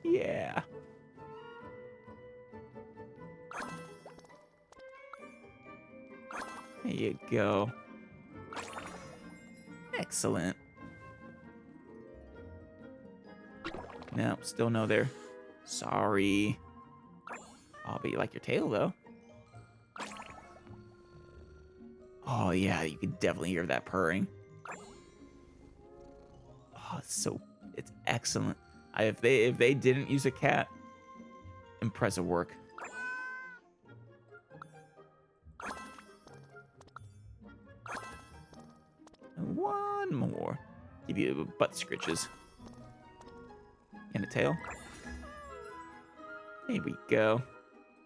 yeah. There you go. Excellent. No, still no there. Sorry. Oh, but you like your tail, though. Oh, yeah, you can definitely hear that purring. Oh, it's excellent. If they didn't use a cat, impressive work. And one more. Give you butt scritches. And a tail. There we go.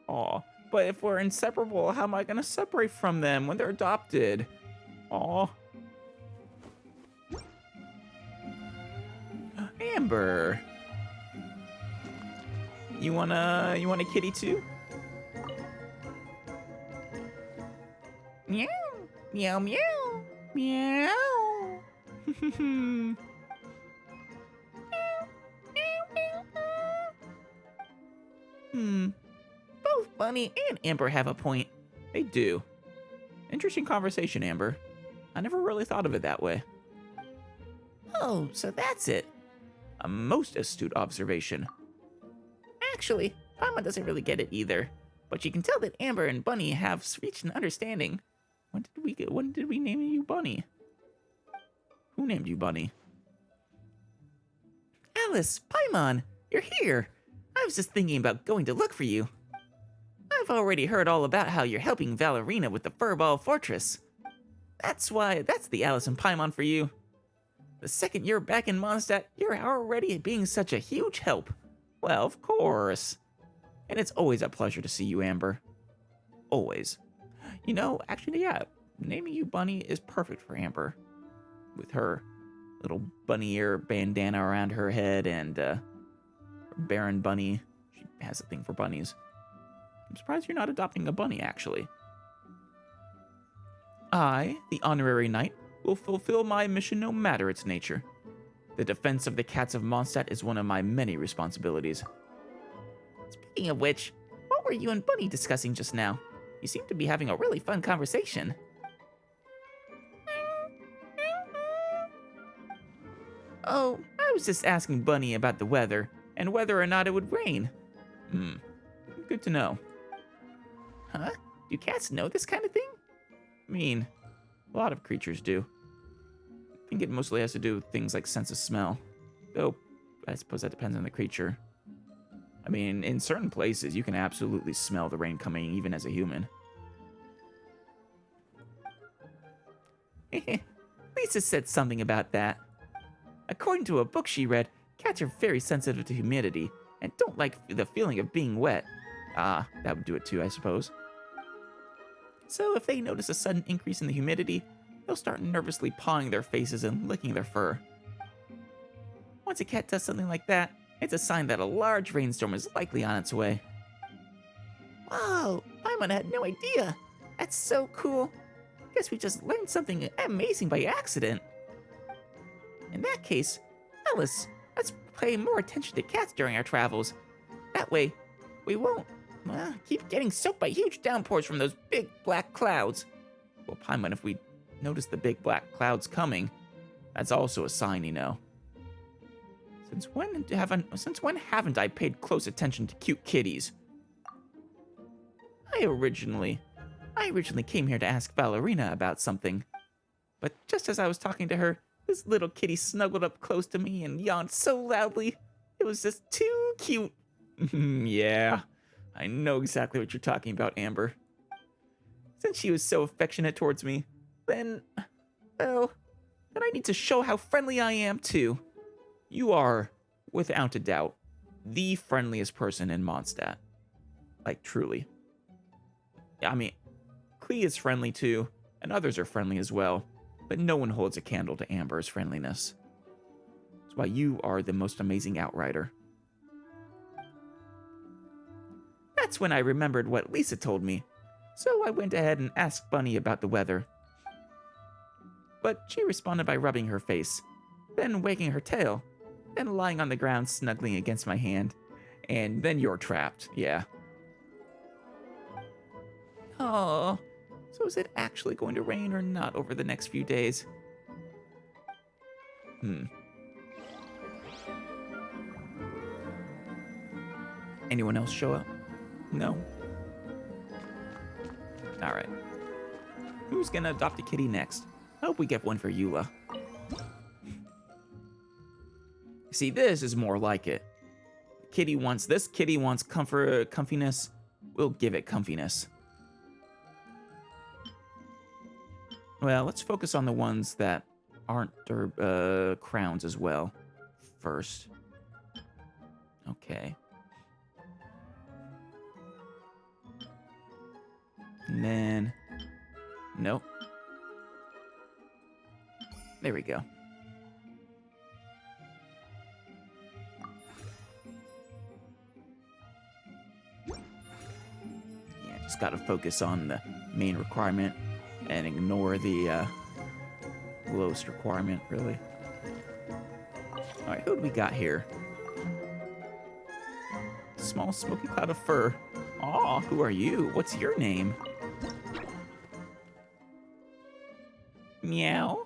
Aw. But if we're inseparable, how am I gonna separate from them when they're adopted? Aw. Amber. You want a kitty too? Meow. Meow meow. Meow. Both Bunny and Amber have a point. They do. Interesting conversation, Amber. I never really thought of it that way. Oh, so that's it. A most astute observation. Actually, Paimon doesn't really get it either, but you can tell that Amber and Bunny have reached an understanding. When did we name you Bunny? Who named you Bunny? Alice, Paimon, you're here. I was just thinking about going to look for you. I've already heard all about how you're helping Valerina with the Furball Fortress. That's the Alice and Paimon for you. The second you're back in Mondstadt, you're already being such a huge help. Well, of course. And it's always a pleasure to see you, Amber. Always. You know, actually, yeah, naming you Bunny is perfect for Amber. With her little bunny ear bandana around her head and, Baron Bunny. She has a thing for bunnies. I'm surprised you're not adopting a bunny, actually. I, the honorary knight, will fulfill my mission no matter its nature. The defense of the cats of Mondstadt is one of my many responsibilities. Speaking of which, what were you and Bunny discussing just now? You seem to be having a really fun conversation. Oh, I was just asking Bunny about the weather, and whether or not it would rain. Good to know. Huh? Do cats know this kind of thing? I mean, a lot of creatures do. I think it mostly has to do with things like sense of smell. Though, I suppose that depends on the creature. I mean, in certain places, you can absolutely smell the rain coming even as a human. Lisa said something about that. According to a book she read, cats are very sensitive to humidity and don't like the feeling of being wet. Ah, that would do it too, I suppose. So if they notice a sudden increase in the humidity, they'll start nervously pawing their faces and licking their fur. Once a cat does something like that, it's a sign that a large rainstorm is likely on its way. Whoa, Paimon had no idea. That's so cool. Guess we just learned something amazing by accident. In that case, Alice, let's pay more attention to cats during our travels. That way, we won't keep getting soaked by huge downpours from those big black clouds. Well, Paimon, if we notice the big black clouds coming, that's also a sign, you know. Since when haven't I paid close attention to cute kitties? I originally came here to ask Valerina about something. But just as I was talking to her, this little kitty snuggled up close to me and yawned so loudly. It was just too cute. Yeah, I know exactly what you're talking about, Amber. Since she was so affectionate towards me, then I need to show how friendly I am too. You are, without a doubt, the friendliest person in Mondstadt. Like, truly. I mean, Klee is friendly too, and others are friendly as well, but no one holds a candle to Amber's friendliness. That's why you are the most amazing outrider. That's when I remembered what Lisa told me, so I went ahead and asked Bunny about the weather. But she responded by rubbing her face, then wagging her tail, then lying on the ground snuggling against my hand, and then you're trapped, yeah. Oh, so is it actually going to rain or not over the next few days? Anyone else show up? No? Alright. Who's gonna adopt a kitty next? I hope we get one for Eula. See, this is more like it. This kitty wants comfort, comfiness. We'll give it comfiness. Well, let's focus on the ones that aren't crowns as well first. Okay. And then... Nope. There we go. Yeah, just gotta focus on the main requirement and ignore the lowest requirement, really. Alright, who do we got here? Small smoky cloud of fur. Aw, who are you? What's your name? Meow?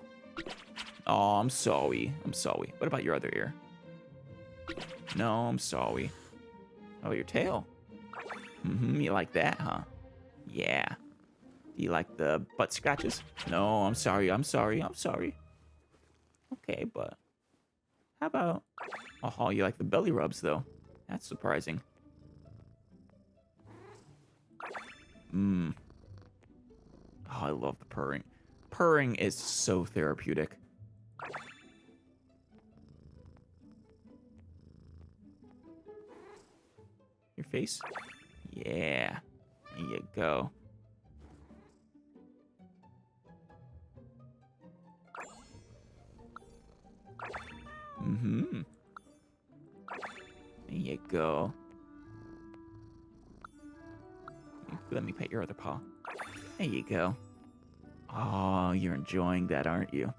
Oh, I'm sorry. I'm sorry. What about your other ear? No, I'm sorry. Oh, your tail. You like that, huh? Yeah. Do you like the butt scratches? No, I'm sorry. I'm sorry. I'm sorry. Okay, but how about... Oh, you like the belly rubs, though. That's surprising. Oh, I love the purring. Purring is so therapeutic. Your face? Yeah. There you go. There you go. Let me pet your other paw. There you go. Oh, you're enjoying that, aren't you?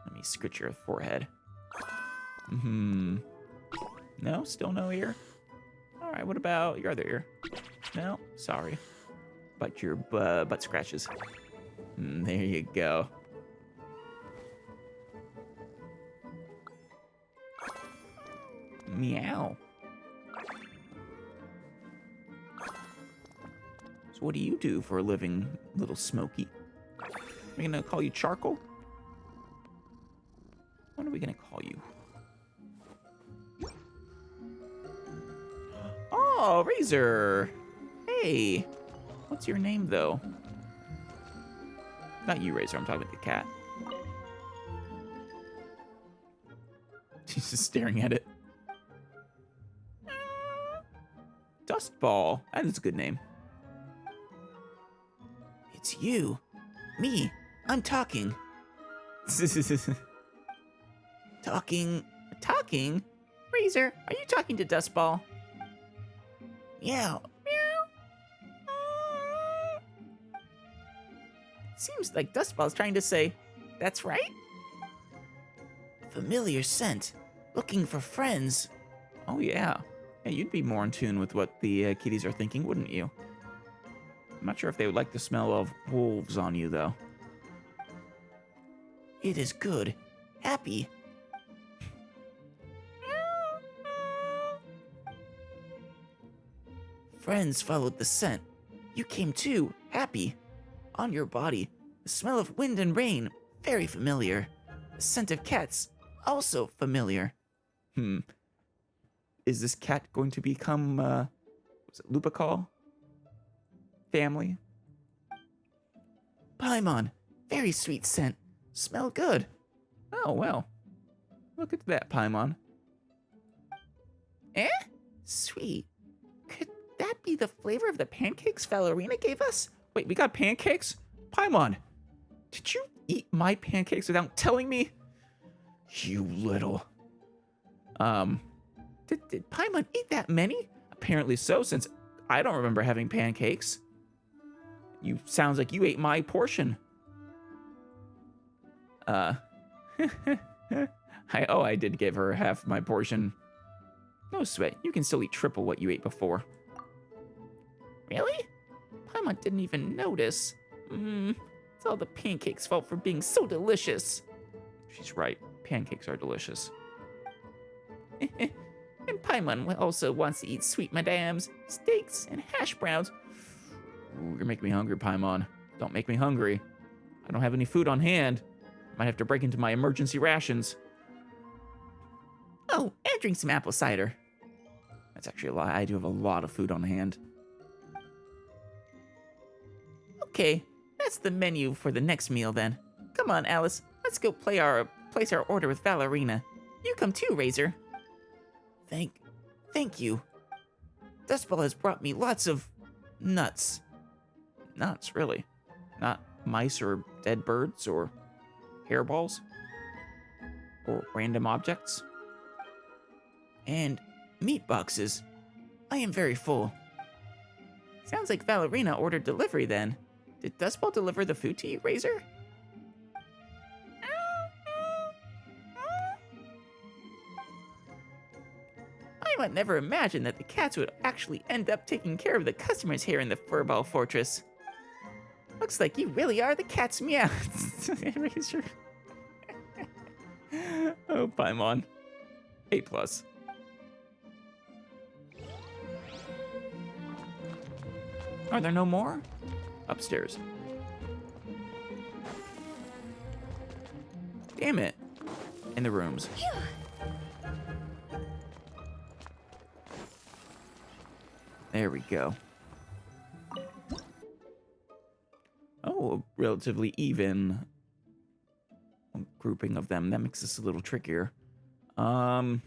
Let me scratch your forehead. No? Still no ear? Alright, what about your other ear? No? Sorry. But your butt scratches. There you go. Meow. So what do you do for a living, little Smokey? Are we gonna call you Charcoal? What are we gonna call you? Oh, Razor! Hey! What's your name, though? Not you, Razor. I'm talking about the cat. She's just staring at it. Dustball. That is a good name. It's you. Me. I'm talking. Talking? Razor, are you talking to Dustball? Meow. Meow. Seems like Dustball's trying to say, that's right. Familiar scent. Looking for friends. Oh, yeah. Yeah, you'd be more in tune with what the kitties are thinking, wouldn't you? I'm not sure if they would like the smell of wolves on you, though. It is good. Happy. Friends followed the scent. You came too, happy. On your body, the smell of wind and rain, very familiar. The scent of cats, also familiar. Is this cat going to become, was it Lupical? Family? Paimon, very sweet scent. Smell good. Oh, well. Look at that, Paimon. Sweet. Could that be the flavor of the pancakes Valerina gave us? Wait, we got pancakes? Paimon, did you eat my pancakes without telling me? You little... Did Paimon eat that many? Apparently so, since I don't remember having pancakes. Sounds like you ate my portion. I did give her half my portion. No sweat, you can still eat triple what you ate before. Really? Paimon didn't even notice. It's all the pancakes' fault for being so delicious. She's right, pancakes are delicious. And Paimon also wants to eat sweet madams, steaks, and hash browns. Ooh, you're making me hungry, Paimon. Don't make me hungry. I don't have any food on hand. Might have to break into my emergency rations. Oh, and drink some apple cider. That's actually a lie. I do have a lot of food on hand. Okay, that's the menu for the next meal then. Come on, Alice. Let's go place our order with Valerina. You come too, Razor. Thank you. Dustball has brought me lots of nuts. Nuts, really? Not mice or dead birds or hairballs? Or random objects? And meat boxes. I am very full. Sounds like Valerina ordered delivery then. Did Dustball deliver the food to you, Razor? I would never imagine that the cats would actually end up taking care of the customers here in the Furball Fortress. Looks like you really are the cat's meow. Razor. Oh, Paimon. A+. Are there no more? Upstairs. Damn it. In the rooms. There we go. Oh, a relatively even grouping of them. That makes this a little trickier. Let's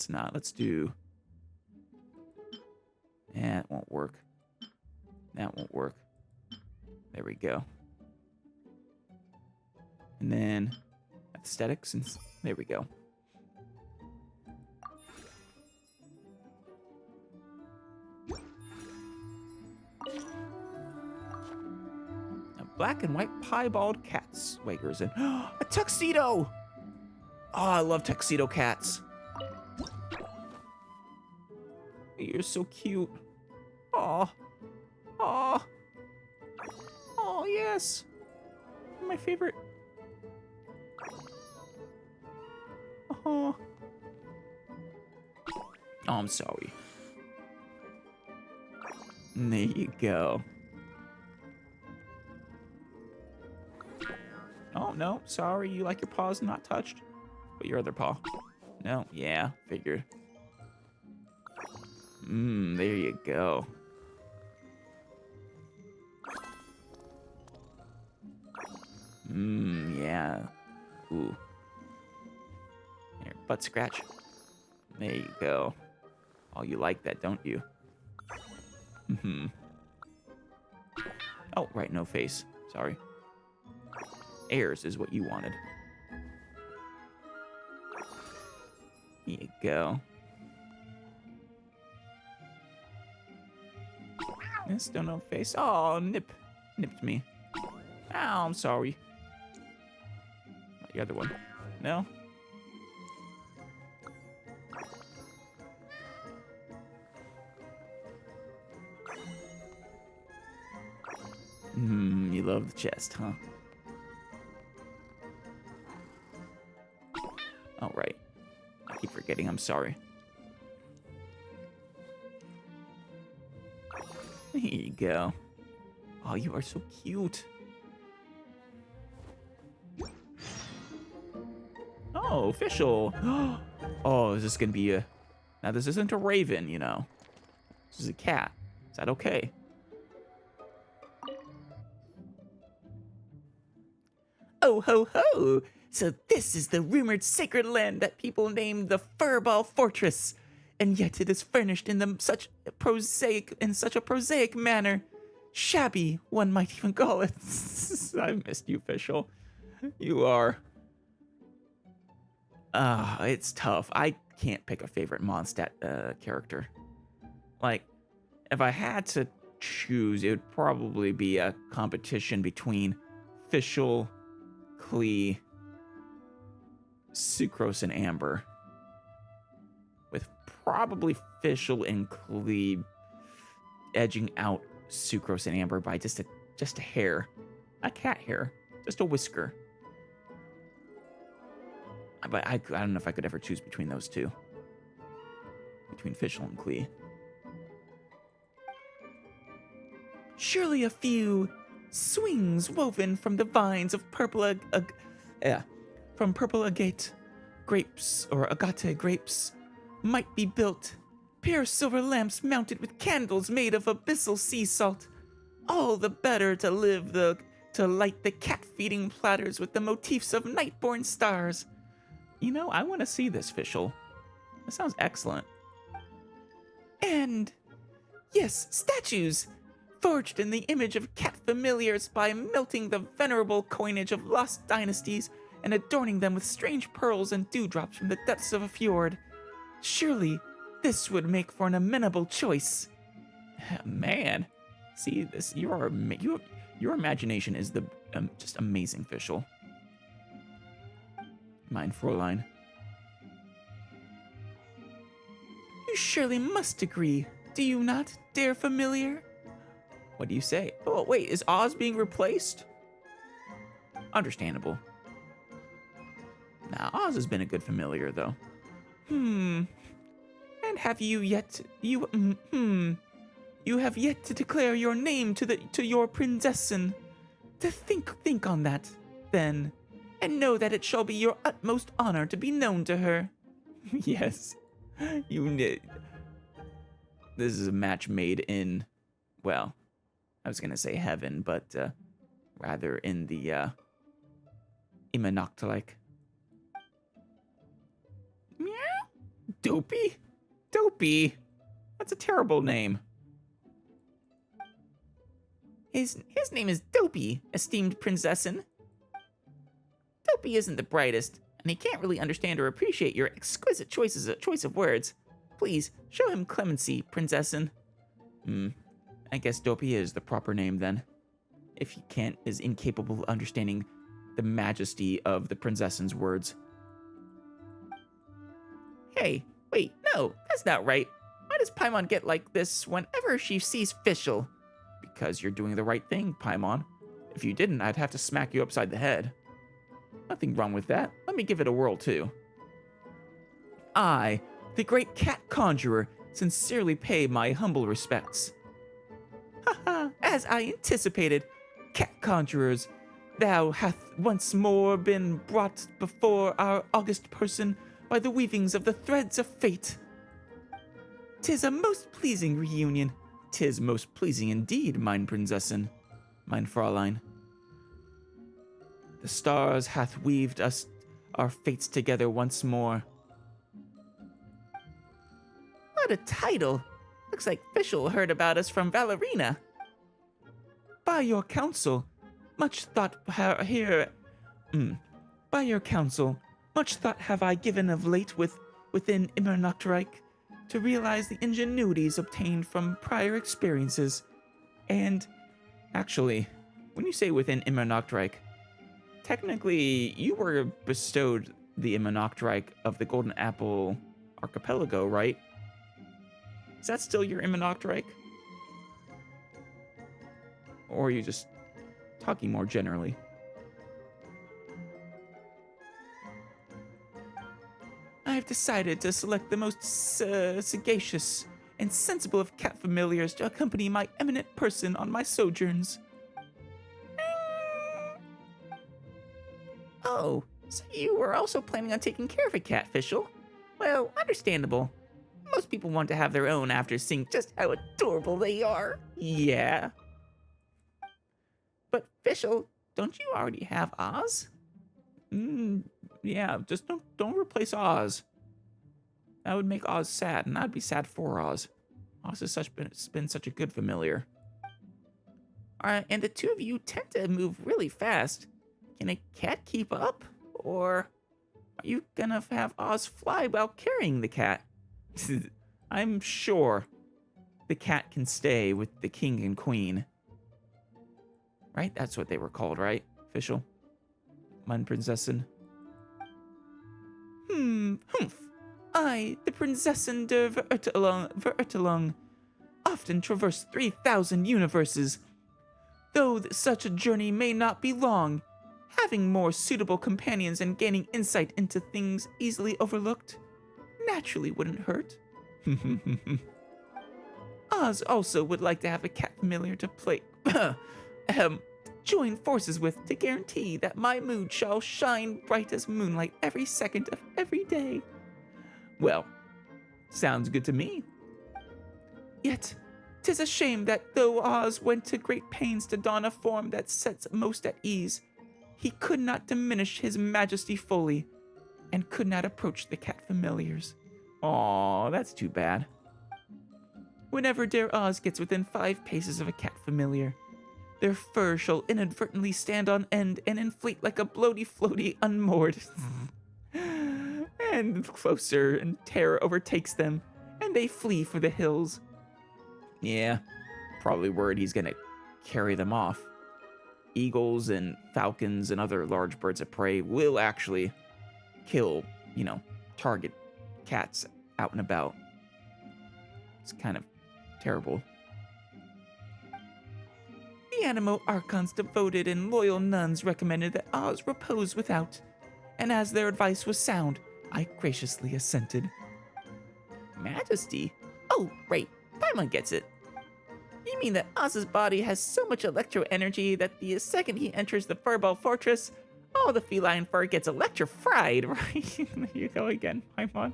not. Let's do... That won't work. That won't work. There we go. And then aesthetics, and there we go. Black and white piebald cats, Wakers, and a tuxedo! Oh, I love tuxedo cats. You're so cute. Aw. Aw. Oh, yes. My favorite. Oh. Oh, I'm sorry. There you go. Oh, no, sorry, you like your paws not touched? But your other paw. No, yeah, figured. There you go. Yeah. Ooh. Here, butt scratch. There you go. Oh, you like that, don't you? Oh, right, no face. Sorry. Airs is what you wanted. Here you go. Still no face. Oh, nipped me. Ow, I'm sorry. The other one. No? You love the chest, huh? Oh, right. I keep forgetting, I'm sorry. Here you go. Oh, you are so cute. Oh, Fischl. Oh, is this gonna be a... Now, this isn't a raven, you know. This is a cat. Is that okay? Oh, ho, ho! So this is the rumored sacred land that people named the Furball Fortress. and yet it is furnished in such a prosaic manner. Shabby, one might even call it. I missed you, Fischl. You are... it's tough. I can't pick a favorite Mondstadt character. Like, if I had to choose, it would probably be a competition between Fischl, Klee, Sucrose, and Amber. With probably Fischl and Klee edging out Sucrose and Amber by just a hair. A cat hair. Just a whisker. But I don't know if I could ever choose between those two. Between Fischl and Klee. Surely a few swings woven from the vines of purple agate grapes or agate grapes might be built. Pure silver lamps mounted with candles made of abyssal sea salt. All the better to light the cat-feeding platters with the motifs of night-born stars. You know, I want to see this, Fischl. That sounds excellent. And, yes, statues, forged in the image of cat familiars by melting the venerable coinage of lost dynasties and adorning them with strange pearls and dewdrops from the depths of a fjord. Surely, this would make for an amenable choice. Man, see this. Your imagination is just amazing, Fischl. Mein Fräulein. You surely must agree, do you not, dear familiar? What do you say? Oh, wait, is Oz being replaced? Understandable. Nah, Oz has been a good familiar, though. And have you yet... You have yet to declare your name to your prinzessin. To think on that, then, and know that it shall be your utmost honor to be known to her. Yes, this is a match made in, well, I was gonna say heaven, but rather in the Imanoktalike. Meow? Dopey? Dopey? That's a terrible name. His name is Dopey, esteemed prinzessin. Dopey isn't the brightest, and he can't really understand or appreciate your exquisite choice of words. Please, show him clemency, prinzessin. I guess Dopey is the proper name then. If he is incapable of understanding the majesty of the prinzessin's words. Hey, wait, no, that's not right. Why does Paimon get like this whenever she sees Fischl? Because you're doing the right thing, Paimon. If you didn't, I'd have to smack you upside the head. Nothing wrong with that. Let me give it a whirl, too. I, the great cat conjurer, sincerely pay my humble respects. Haha, as I anticipated, cat conjurers, thou hath once more been brought before our august person by the weavings of the threads of fate. 'Tis a most pleasing reunion. 'Tis most pleasing indeed, mein Prinzessin, mein Fräulein. The stars hath weaved us our fates together once more. What a title! Looks like Fischl heard about us from Valerina. By your counsel, much thought By your counsel, much thought have I given of late within Immernachtrike to realize the ingenuities obtained from prior experiences. And, actually, when you say within Immernachtrike, technically you were bestowed the Immernachtrike of the Golden Apple Archipelago, right? Is that still your Immernachtrike? Or are you just talking more generally? I have decided to select the most sagacious and sensible of cat familiars to accompany my eminent person on my sojourns. Oh, so you were also planning on taking care of a cat, Fischl? Well, understandable. Most people want to have their own after seeing just how adorable they are. Yeah. But Fischl, don't you already have Oz? Yeah, just don't replace Oz. That would make Oz sad, and I'd be sad for Oz. Oz has been such a good familiar. And the two of you tend to move really fast. Can a cat keep up? Or are you gonna have Oz fly while carrying the cat? I'm sure the cat can stay with the king and queen. Right? That's what they were called, right? Fischl? Mein Prinzessin? Humph. I, the Prinzessin der Verurteilung, often traverse 3,000 universes. Though such a journey may not be long, having more suitable companions and gaining insight into things easily overlooked naturally wouldn't hurt. Oz also would like to have a cat familiar to play, join forces with to guarantee that my mood shall shine bright as moonlight every second of every day. Well, sounds good to me. Yet, 'tis a shame that though Oz went to great pains to don a form that sets most at ease, he could not diminish his majesty fully, and could not approach the cat familiars. Aw, that's too bad. Whenever dear Oz gets within 5 paces of a cat familiar, their fur shall inadvertently stand on end and inflate like a bloaty-floaty unmoored. And closer, and terror overtakes them, and they flee for the hills. Yeah, probably worried he's gonna carry them off. Eagles and falcons and other large birds of prey will actually kill, target cats out and about. It's kind of terrible. The Animo Archon's devoted and loyal nuns recommended that Oz repose without, and as their advice was sound, I graciously assented. Majesty? Oh, right, Paimon gets it. You mean that Oz's body has so much electro energy that the second he enters the Furball Fortress, all the feline fur gets electrified, right? There you go again, Paimon.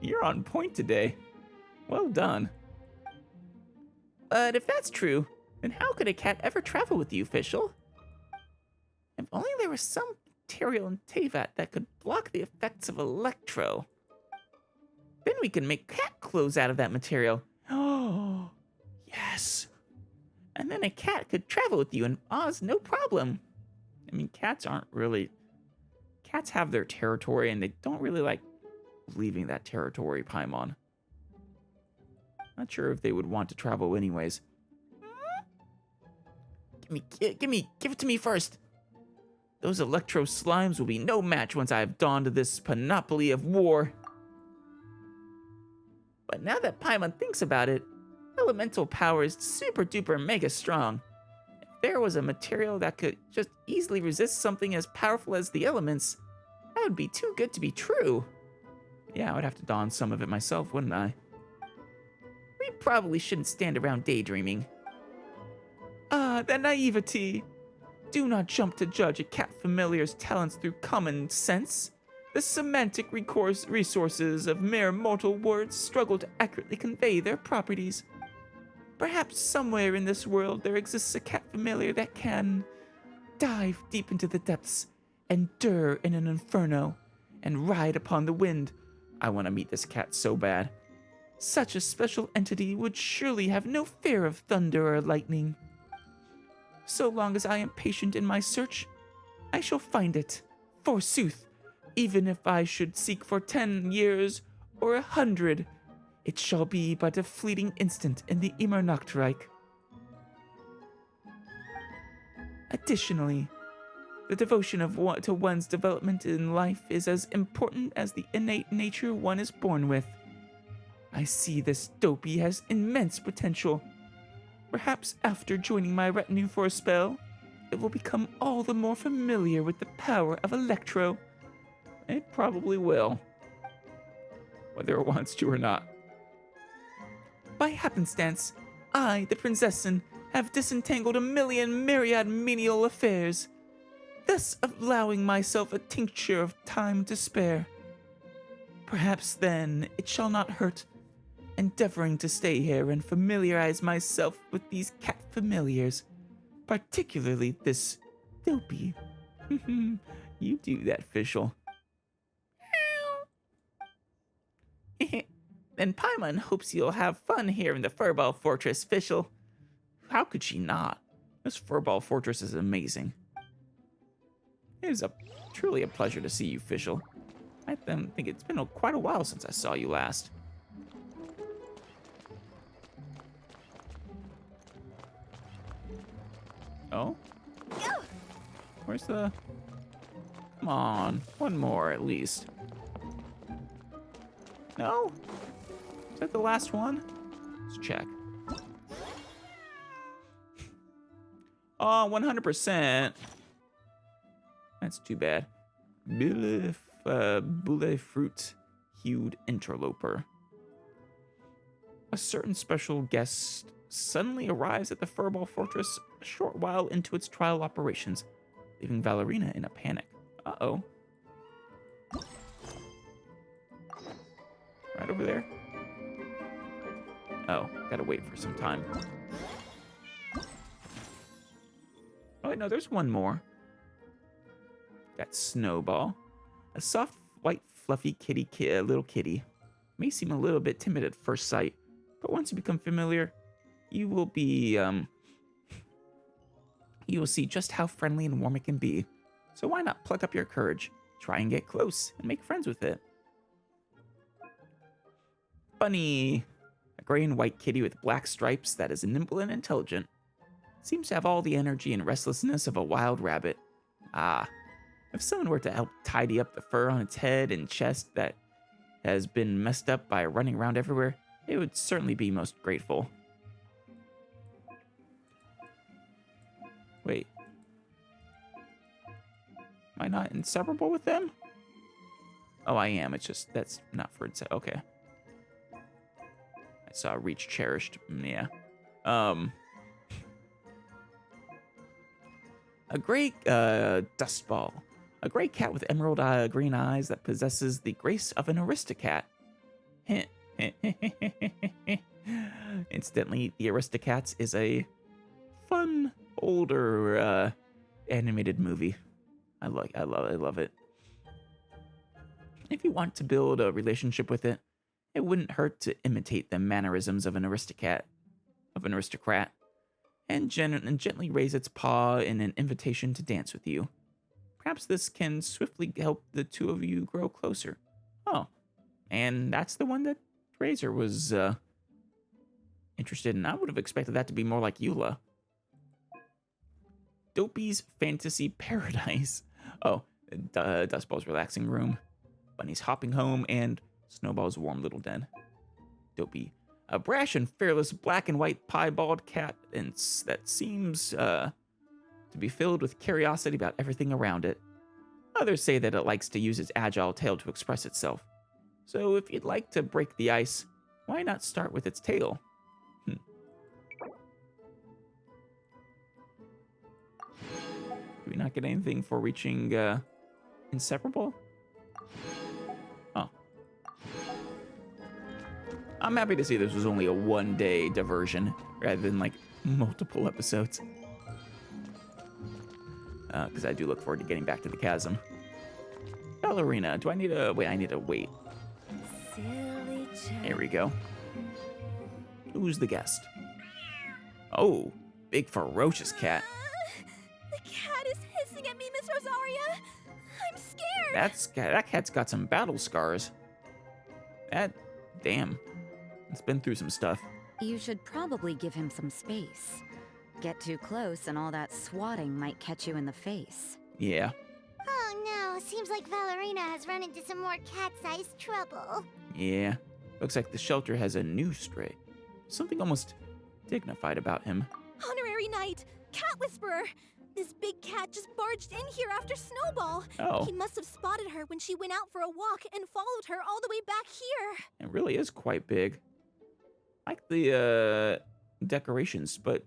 You're on point today. Well done. But if that's true, then how could a cat ever travel with you, Fischl? If only there was some material in Teyvat that could block the effects of electro. Then we can make cat clothes out of that material. Oh, yes. And then a cat could travel with you and Oz no problem. I mean, cats have their territory and they don't really like leaving that territory, Paimon. Not sure if they would want to travel anyways. Give it to me first. Those electro slimes will be no match once I have donned this panoply of war. But now that Paimon thinks about it, elemental power is super duper mega strong. If there was a material that could just easily resist something as powerful as the elements, that would be too good to be true. Yeah, I would have to don some of it myself, wouldn't I? We probably shouldn't stand around daydreaming. Ah, the naivety! Do not jump to judge a cat familiar's talents through common sense. The semantic resources of mere mortal words struggle to accurately convey their properties. Perhaps somewhere in this world there exists a cat familiar that can dive deep into the depths, endure in an inferno, and ride upon the wind. I want to meet this cat so bad. Such a special entity would surely have no fear of thunder or lightning. So long as I am patient in my search, I shall find it, forsooth. Even if I should seek for 10 years or 100, it shall be but a fleeting instant in the Immernachtreich. Additionally, the devotion to one's development in life is as important as the innate nature one is born with. I see this Dopey has immense potential. Perhaps after joining my retinue for a spell, it will become all the more familiar with the power of Electro. It probably will, whether it wants to or not. By happenstance, I, the Prinzessin, have disentangled a myriad menial affairs, thus allowing myself a tincture of time to spare. Perhaps then it shall not hurt, endeavoring to stay here and familiarize myself with these cat familiars, particularly this Dopey. You do that, Fischl. Then Paimon hopes you'll have fun here in the Furball Fortress, Fischl. How could she not? This Furball Fortress is amazing. It is truly a pleasure to see you, Fischl. I think it's been quite a while since I saw you last. Oh? Where's the... Come on, one more at least. No? Is that the last one? Let's check. Oh, 100%. That's too bad. Boule fruit-hued interloper. A certain special guest suddenly arrives at the Furball Fortress a short while into its trial operations, leaving Valerina in a panic. Uh-oh. Right over there? Oh, gotta wait for some time. Oh, wait, no, there's one more. Got Snowball. A soft, white, fluffy little kitty. May seem a little bit timid at first sight, but once you become familiar, you will be, you will see just how friendly and warm it can be. So why not pluck up your courage, try and get close, and make friends with it. Bunny. A gray and white kitty with black stripes that is nimble and intelligent. Seems to have all the energy and restlessness of a wild rabbit. Ah, if someone were to help tidy up the fur on its head and chest that has been messed up by running around everywhere, it would certainly be most grateful. Wait. Am I not inseparable with them? Oh, I am. It's just, that's not for it. Okay. I saw Reach Cherished. Yeah. A gray Dustball. A gray cat with emerald green eyes that possesses the grace of an Aristocat. Incidentally, the Aristocats is a fun, older animated movie. I love it. If you want to build a relationship with it, it wouldn't hurt to imitate the mannerisms of an aristocrat, and gently raise its paw in an invitation to dance with you. Perhaps this can swiftly help the two of you grow closer. Oh, and that's the one that Razor was interested in. I would have expected that to be more like Eula. Dopey's Fantasy Paradise. Oh, Dustball's relaxing room, Bunny's hopping home, and Snowball's warm little den. Dopey. A brash and fearless black and white piebald cat that seems to be filled with curiosity about everything around it. Others say that it likes to use its agile tail to express itself. So if you'd like to break the ice, why not start with its tail? Do we not get anything for reaching inseparable? Oh. I'm happy to see this was only a one-day diversion rather than like multiple episodes. Because I do look forward to getting back to the chasm. Ballerina, do I need to wait? I need to wait. There we go. Who's the guest? Oh, big ferocious cat. The cat is hissing at me, Miss Rosaria. I'm scared. That cat's got some battle scars. Damn. It's been through some stuff. You should probably give him some space. Get too close and all that swatting might catch you in the face. Yeah. Oh no, seems like Valerina has run into some more cat-sized trouble. Yeah. Looks like the shelter has a new stray. Something almost dignified about him. Honorary Knight, Cat Whisperer. This big cat just barged in here after Snowball. Oh. He must have spotted her when she went out for a walk and followed her all the way back here. It really is quite big. I like the decorations, but...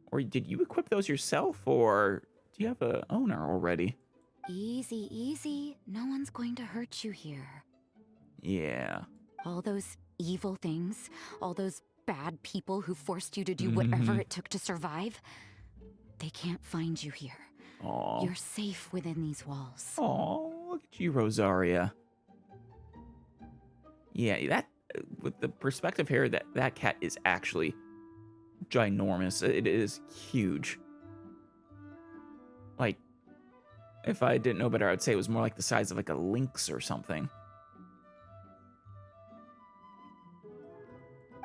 Or did you equip those yourself, or do you have a owner already? Easy, easy. No one's going to hurt you here. Yeah. All those evil things, all those bad people who forced you to do whatever it took to survive, they can't find you here. Aww. You're safe within these walls. Aw, look at you, Rosaria. Yeah, that with the perspective here, that cat is actually ginormous. It is huge. Like, if I didn't know better, I would say it was more like the size of like a lynx or something.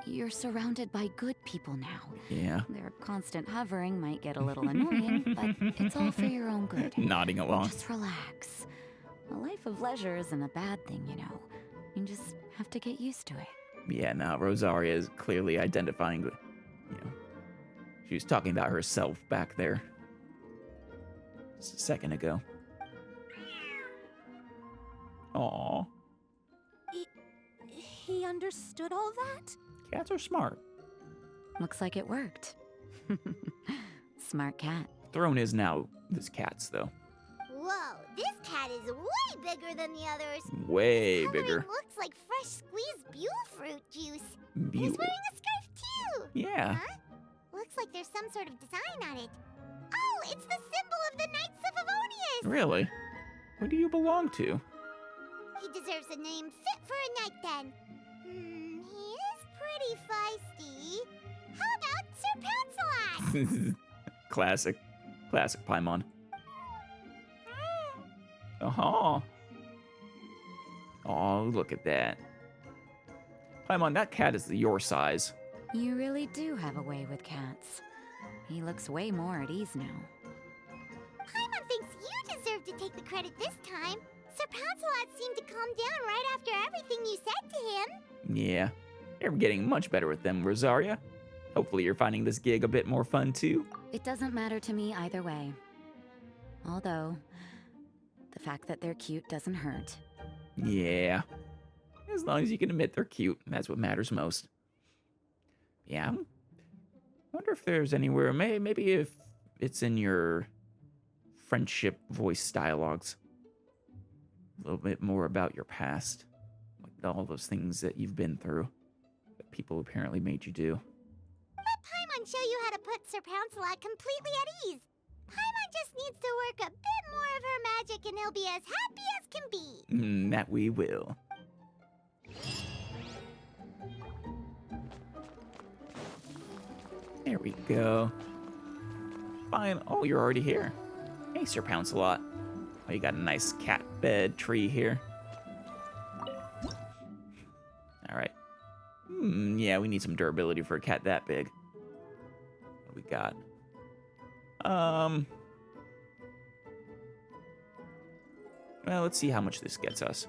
You're surrounded by good people now. Yeah. Their constant hovering might get a little annoying, but it's all for your own good. Nodding along. Just relax. A life of leisure isn't a bad thing, you know. You just have to get used to it. Yeah, now Rosaria is clearly identifying, she was talking about herself back there just a second ago. Aww. He understood all that? Cats are smart. Looks like it worked. Smart cat. Throne is now this cat's, though. Whoa, this cat is way bigger than the others. Way Coloring bigger. looks like fresh squeezed Buell fruit juice. Buell. He's wearing a scarf too. Yeah. Huh? Looks like there's some sort of design on it. Oh, it's the symbol of the Knights of Avonius. Really? Who do you belong to? He deserves a name fit for a knight then. He is pretty feisty. How about Sir Pouncelot? Classic Paimon. Uh-huh. Oh, look at that. Paimon, that cat is your size. You really do have a way with cats. He looks way more at ease now. Paimon thinks you deserve to take the credit this time. Sir Pouncelot seemed to calm down right after everything you said to him. Yeah. You're getting much better with them, Rosaria. Hopefully you're finding this gig a bit more fun, too. It doesn't matter to me either way. Although, the fact that they're cute doesn't hurt. Yeah. As long as you can admit they're cute, that's what matters most. Yeah. I wonder if there's anywhere, maybe if it's in your friendship voice dialogues. A little bit more about your past. Like all those things that you've been through that people apparently made you do. Let Paimon show you how to put Sir Pouncelot completely at ease. Paimon just needs to work a bit more of her magic and he'll be as happy as can be. That we will. There we go. Fine. Oh, you're already here. Hey, Sir Pouncelot. Oh, you got a nice cat bed tree here. All right. Yeah, we need some durability for a cat that big. What do we got? Well, let's see how much this gets us.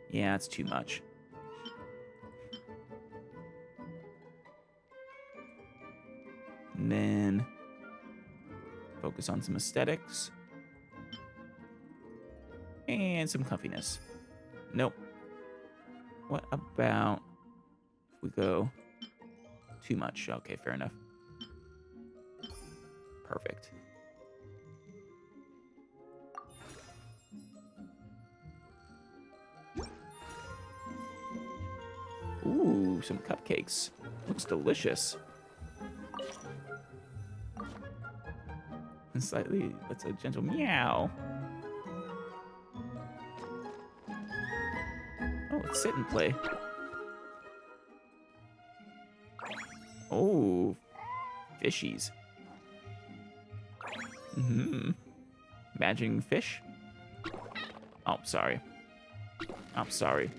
Yeah, it's too much. And then focus on some aesthetics. And some comfiness. Nope. What about if we go too much? Okay, fair enough. Perfect. Ooh, some cupcakes. Looks delicious. And slightly, that's a gentle meow. Oh, let's sit and play. Oh, fishies. Imagining fish? Oh, sorry. I'm sorry.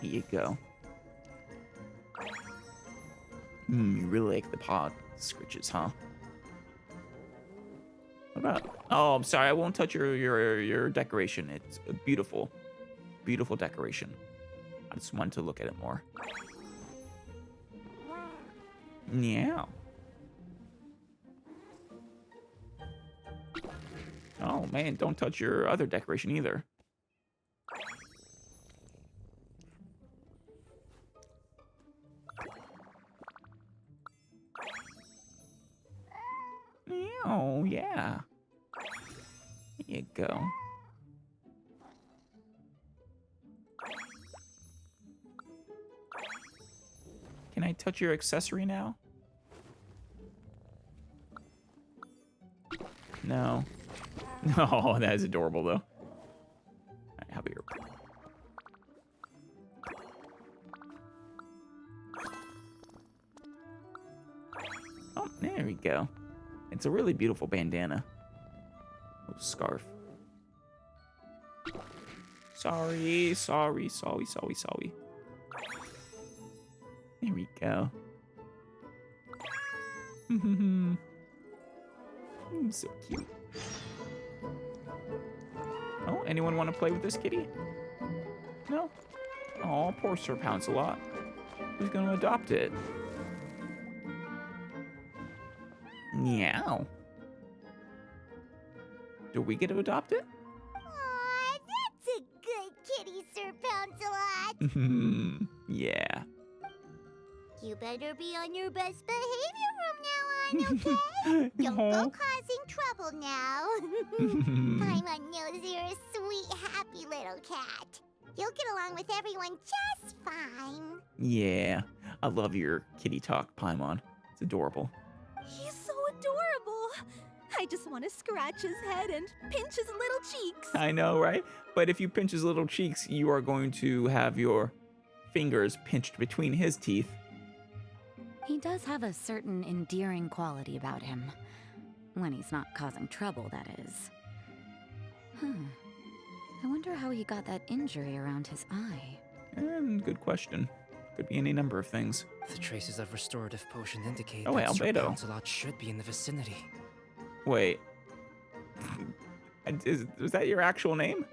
Here you go. You really like the paw scritches, huh? What about? Oh, I'm sorry. I won't touch your decoration. It's a beautiful, beautiful decoration. I just wanted to look at it more. Yeah. Oh man, don't touch your other decoration either. Oh, yeah. Here you go. Can I touch your accessory now? No. No, that is adorable, though. All right, how about your It's a really beautiful bandana. Oh, scarf. Sorry. There we go. So cute. Oh, anyone want to play with this kitty? No? Oh, poor Sir Pouncelot. Who's going to adopt it? Meow. Do we get to adopt it? Aw, that's a good kitty, Sir Pouncelot. Yeah. You better be on your best behavior from now on, okay? Don't go causing trouble now. Paimon knows you're a sweet, happy little cat. You'll get along with everyone just fine. Yeah. I love your kitty talk, Paimon. It's adorable. He's so adorable. I just want to scratch his head and pinch his little cheeks. I know, right? But if you pinch his little cheeks, you are going to have your fingers pinched between his teeth. He does have a certain endearing quality about him. When he's not causing trouble, that is. I wonder how he got that injury around his eye. Good question. Could be any number of things. The traces of restorative potion indicate Oh, wait, that Sir Albedo. Pouncelot should be in the vicinity. Wait. Was that your actual name?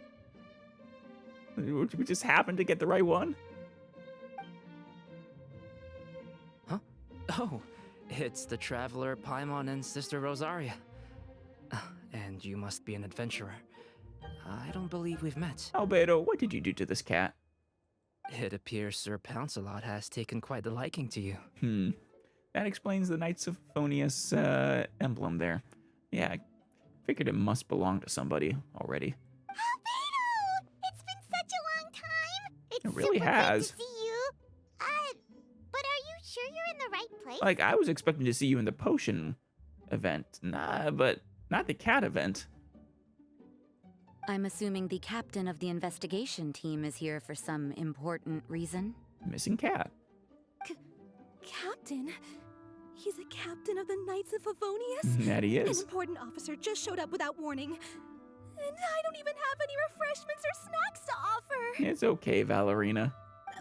Did we just happen to get the right one? Huh? Oh, it's the traveler Paimon and Sister Rosaria. And you must be an adventurer. I don't believe we've met. Albedo, what did you do to this cat? It appears Sir Pouncelot has taken quite the liking to you. That explains the Knights of Favonius emblem there. Yeah, I figured it must belong to somebody already. Albedo! It's been such a long time. It's It really super has. Good to see you. But are you sure you're in the right place? Like, I was expecting to see you in the potion event. Nah, but not the cat event. I'm assuming the captain of the investigation team is here for some important reason. Missing cat. Captain? He's a captain of the Knights of Favonius? That he An is. important officer just showed up without warning. And I don't even have any refreshments or snacks to offer. It's okay, Valerina.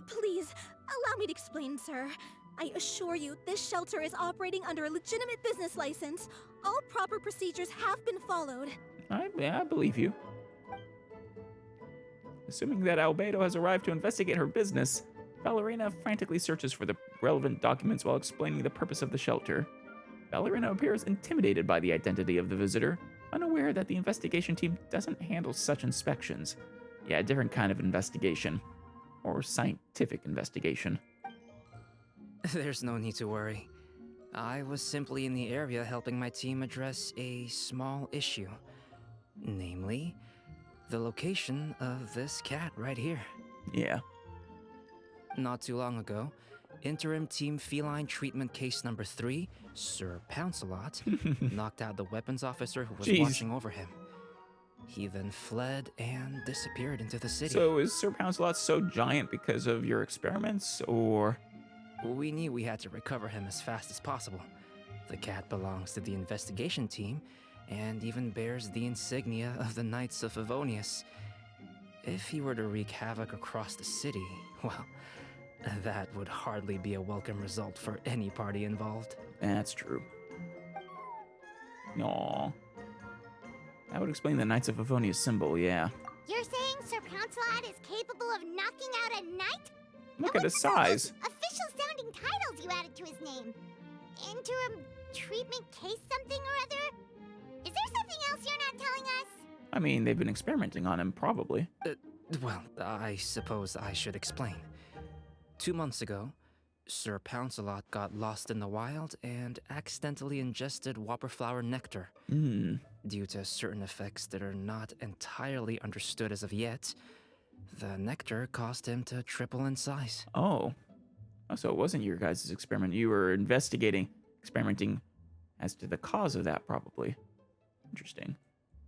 Please, allow me to explain, sir. I assure you, this shelter is operating under a legitimate business license. All proper procedures have been followed. I believe you. Assuming that Albedo has arrived to investigate her business, Valerina frantically searches for the relevant documents while explaining the purpose of the shelter. Valerina appears intimidated by the identity of the visitor, unaware that the investigation team doesn't handle such inspections. Yeah, a different kind of investigation. Or scientific investigation. There's no need to worry. I was simply in the area helping my team address a small issue. Namely, the location of this cat right here. Yeah. Not too long ago, Interim Team Feline Treatment Case number 3, Sir Pouncelot, knocked out the weapons officer who was watching over him. He then fled and disappeared into the city. So is Sir Pouncelot so giant because of your experiments, or...? We knew we had to recover him as fast as possible. The cat belongs to the investigation team, and even bears the insignia of the Knights of Favonius. If he were to wreak havoc across the city, well, that would hardly be a welcome result for any party involved. That's true. Aww. That would explain the Knights of Favonius symbol, yeah. You're saying Sir Pouncelot is capable of knocking out a knight? Look And at his what's all those size. official-sounding titles you added to his name. Interim treatment case something or other? Is there something else you're not telling us? I mean, they've been experimenting on him, probably. Well, I suppose I should explain. 2 months ago, Sir Pouncelot got lost in the wild and accidentally ingested whopperflower nectar. Due to certain effects that are not entirely understood as of yet, the nectar caused him to triple in size. Oh. So it wasn't your guys' experiment. You were experimenting as to the cause of that, probably. Interesting.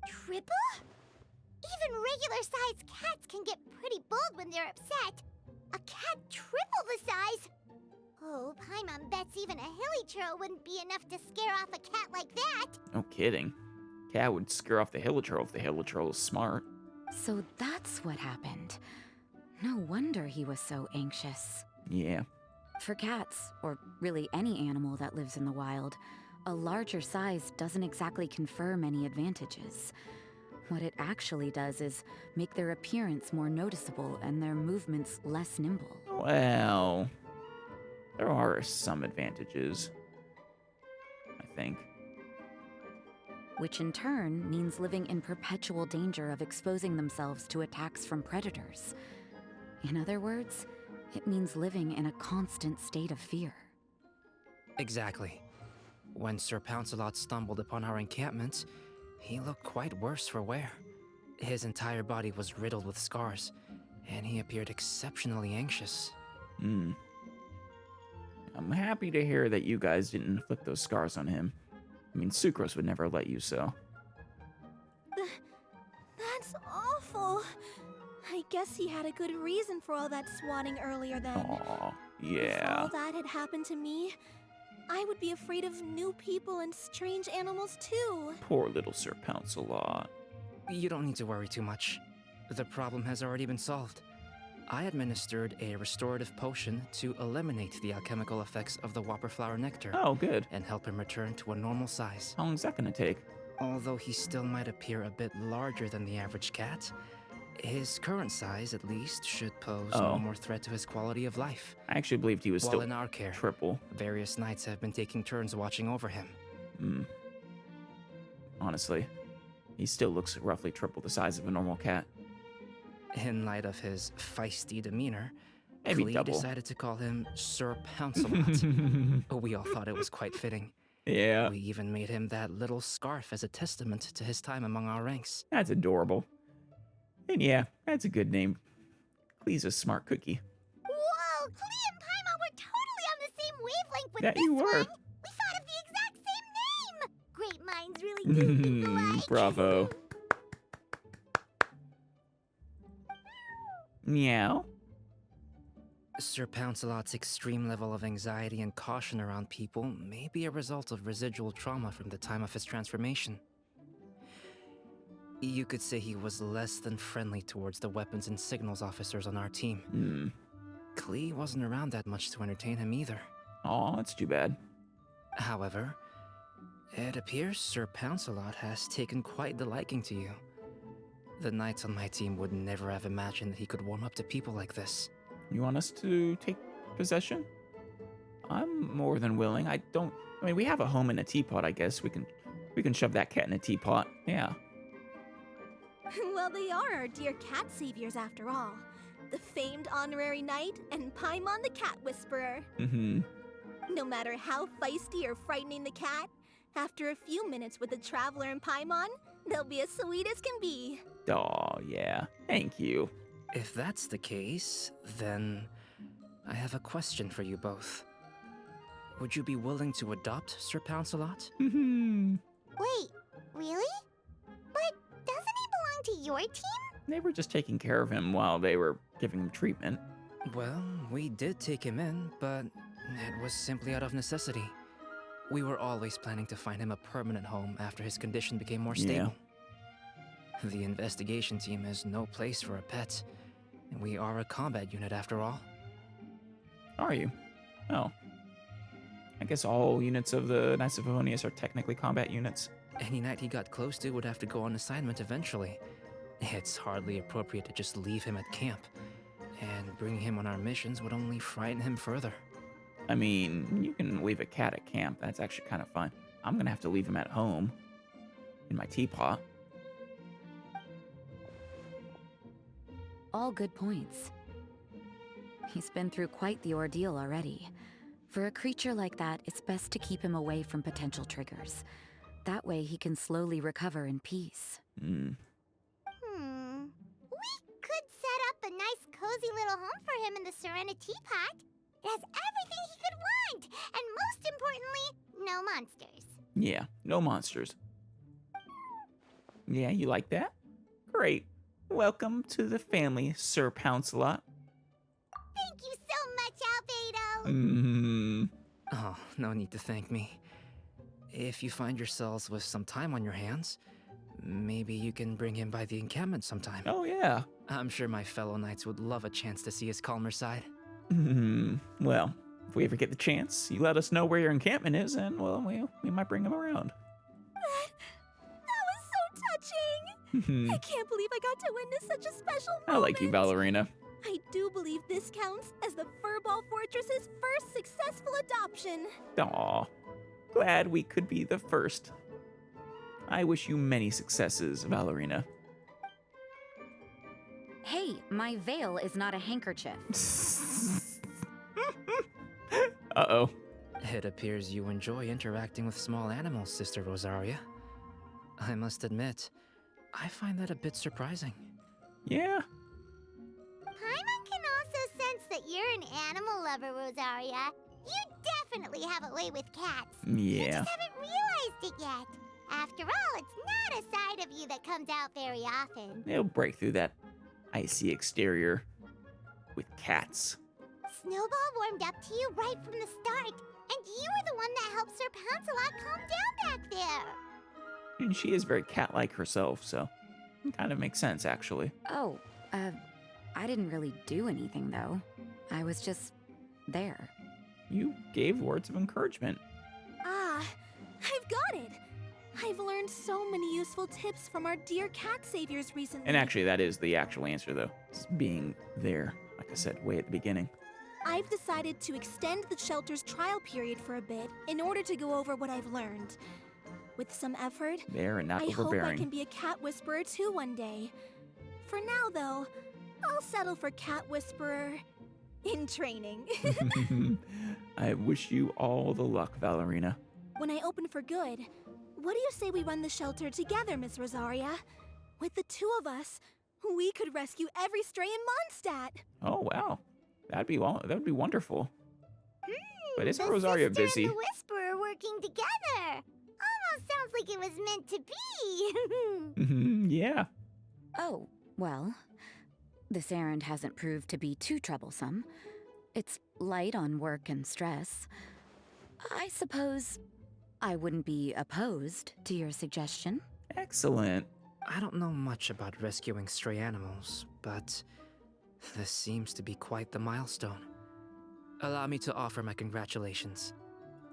Triple? Even regular-sized cats can get pretty bold when they're upset. A cat triple the size? Oh, Paimon bets even a hilly churl wouldn't be enough to scare off a cat like that. No kidding. Cat would scare off the hilichurl if the hilichurl is smart. So that's what happened. No wonder he was so anxious. Yeah. For cats, or really any animal that lives in the wild, a larger size doesn't exactly confer many advantages. What it actually does is make their appearance more noticeable and their movements less nimble. Well, there are some advantages, I think. Which in turn means living in perpetual danger of exposing themselves to attacks from predators. In other words, it means living in a constant state of fear. Exactly. When Sir Pouncelot stumbled upon our encampment, he looked quite worse for wear. His entire body was riddled with scars, and he appeared exceptionally anxious. I'm happy to hear that you guys didn't inflict those scars on him. I mean, Sucrose would never let you, so. That's awful. I guess he had a good reason for all that swatting earlier then. Aw, If yeah. all that had happened to me, I would be afraid of new people and strange animals too. Poor little Sir Pouncelot. You don't need to worry too much. The problem has already been solved. I administered a restorative potion to eliminate the alchemical effects of the whopperflower nectar Oh, good. and help him return to a normal size. How long is that gonna take? Although he still might appear a bit larger than the average cat, his current size, at least, should pose Oh. no more threat to his quality of life. I actually believed he was While still in our care, triple. various knights have been taking turns watching over him. Honestly, he still looks roughly triple the size of a normal cat. In light of his feisty demeanor, Maybe Klee double. decided to call him Sir Pouncelot. We all thought it was quite fitting. Yeah, We even made him that little scarf as a testament to his time among our ranks. that's adorable. And yeah, that's a good name. Klee's a smart cookie. Whoa, Klee and Paimon were totally on the same wavelength with Yeah, this you were. one. We thought of the exact same name. Great minds really do think alike. Bravo. Meow. Sir Pouncelot's extreme level of anxiety and caution around people may be a result of residual trauma from the time of his transformation. You could say he was less than friendly towards the weapons and signals officers on our team. Klee wasn't around that much to entertain him either. Aw, that's too bad. However, it appears Sir Pouncelot has taken quite the liking to you. The knights on my team would never have imagined that he could warm up to people like this. You want us to take possession? I'm more than willing. I mean, we have a home in a teapot, I guess. We can shove that cat in a teapot. Yeah. Well, they are our dear cat saviors after all. The famed honorary knight and Paimon the cat whisperer. No matter how feisty or frightening the cat, after a few minutes with the traveler and Paimon, they'll be as sweet as can be. Oh, yeah. Thank you. If that's the case, then I have a question for you both. Would you be willing to adopt Sir Pouncelot? Wait, really? But doesn't he belong to your team? They were just taking care of him while they were giving him treatment. Well, we did take him in, but it was simply out of necessity. We were always planning to find him a permanent home after his condition became more stable. The investigation team has no place for a pet, and we are a combat unit after all. Are you? Oh. I guess all units of the Knights of Favonius are technically combat units. Any knight he got close to would have to go on assignment eventually. It's hardly appropriate to just leave him at camp, and bringing him on our missions would only frighten him further. I mean, you can leave a cat at camp. That's actually kind of fun. I'm gonna have to leave him at home. In my teapot. All good points. He's been through quite the ordeal already. For a creature like that, it's best to keep him away from potential triggers. That way he can slowly recover in peace. We could set up a nice cozy little home for him in the Serenity Pot. It has everything he could want, and most importantly, no monsters. Yeah, no monsters. Yeah, you like that? Great. Welcome to the family, Sir Pouncelot. Thank you so much, Albedo. Mm. Oh, no need to thank me. If you find yourselves with some time on your hands, maybe you can bring him by the encampment sometime. Oh, yeah. I'm sure my fellow knights would love a chance to see his calmer side. Well, if we ever get the chance, you let us know where your encampment is, and, well, we might bring him around. That was so touching! I can't believe I got to witness such a special moment. I like you, Ballerina. I do believe this counts as the Furball Fortress's first successful adoption. Aw, glad we could be the first. I wish you many successes, Ballerina. Hey, my veil is not a handkerchief. Uh-oh. It appears you enjoy interacting with small animals, Sister Rosaria. I must admit, I find that a bit surprising. Yeah. Paimon can also sense that you're an animal lover, Rosaria. You definitely have a way with cats. You Yeah. just haven't realized it yet. After all, it's not a side of you that comes out very often. They'll break through that icy exterior with cats. Snowball warmed up to you right from the start, and you were the one that helped Sir Pouncelot calm down back there. And she is very cat-like herself, so it kind of makes sense, actually. Oh, I didn't really do anything though. I was just there. You gave words of encouragement. Ah, I've got it. I've learned so many useful tips from our dear cat saviors recently. And actually, that is the actual answer, though. It's being there, like I said, way at the beginning. I've decided to extend the shelter's trial period for a bit in order to go over what I've learned. With some effort, There and not I hope I overbearing. can be a cat whisperer too one day. For now, though, I'll settle for cat whisperer in training. I wish you all the luck, Ballerina. When I open for good, what do you say we run the shelter together, Miss Rosaria? With the two of us, we could rescue every stray in Mondstadt. Oh, wow. That'd be wonderful. But isn't The Rosaria sister busy? and the Whisperer working together. Almost sounds like it was meant to be. Yeah. Oh, well, this errand hasn't proved to be too troublesome. It's light on work and stress. I suppose I wouldn't be opposed to your suggestion. Excellent. I don't know much about rescuing stray animals, but this seems to be quite the milestone. Allow me to offer my congratulations.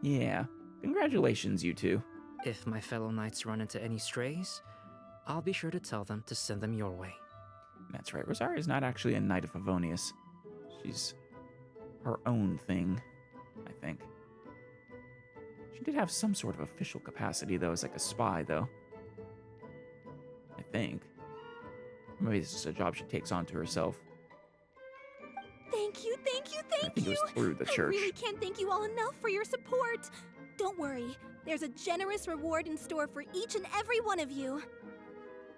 Yeah. Congratulations, you two. If my fellow knights run into any strays, I'll be sure to tell them to send them your way. That's right. Rosaria's not actually a Knight of Favonius. She's her own thing, I think. She did have some sort of official capacity, though, as like a spy, though. I think. Maybe this is a job she takes on to herself. Thank you, thank you, I thank think it you. was through the I church. really can't thank you all enough for your support. Don't worry, there's a generous reward in store for each and every one of you.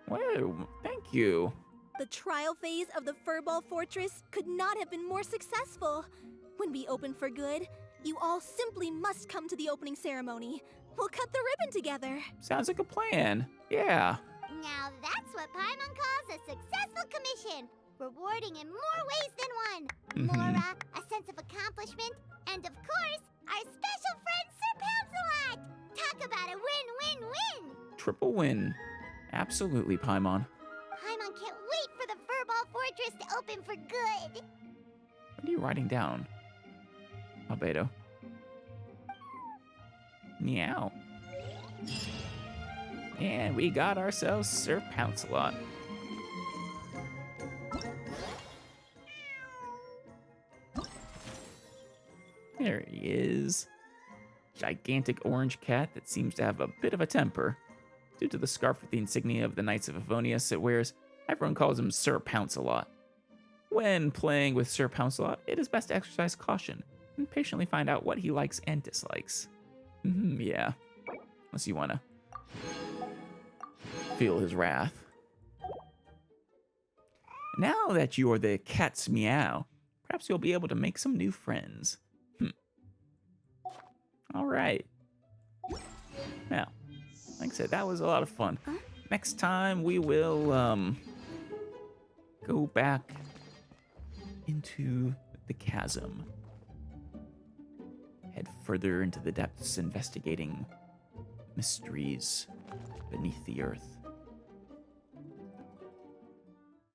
Whoa, thank you. The trial phase of the Furball Fortress could not have been more successful. When we open for good, you all simply must come to the opening ceremony. We'll cut the ribbon together. Sounds like a plan. Yeah. Now that's what Paimon calls a successful commission. Rewarding in more ways than one. Mora, a sense of accomplishment, and of course, our special friend Sir Pouncelot. Talk about a win-win-win. Triple win. Absolutely, Paimon. Paimon can't wait for the Furball Fortress to open for good. What are you writing down, Albedo? Meow. And we got ourselves Sir Pouncelot. There he is. Gigantic orange cat that seems to have a bit of a temper. Due to the scarf with the insignia of the Knights of Favonius it wears, everyone calls him Sir Pouncelot. When playing with Sir Pouncelot, it is best to exercise caution and patiently find out what he likes and dislikes. Yeah. Unless you want to feel his wrath. Now that you are the cat's meow, perhaps you'll be able to make some new friends. All right. Now, like I said, that was a lot of fun. Next time we will go back into the chasm. head further into the depths, investigating mysteries beneath the earth.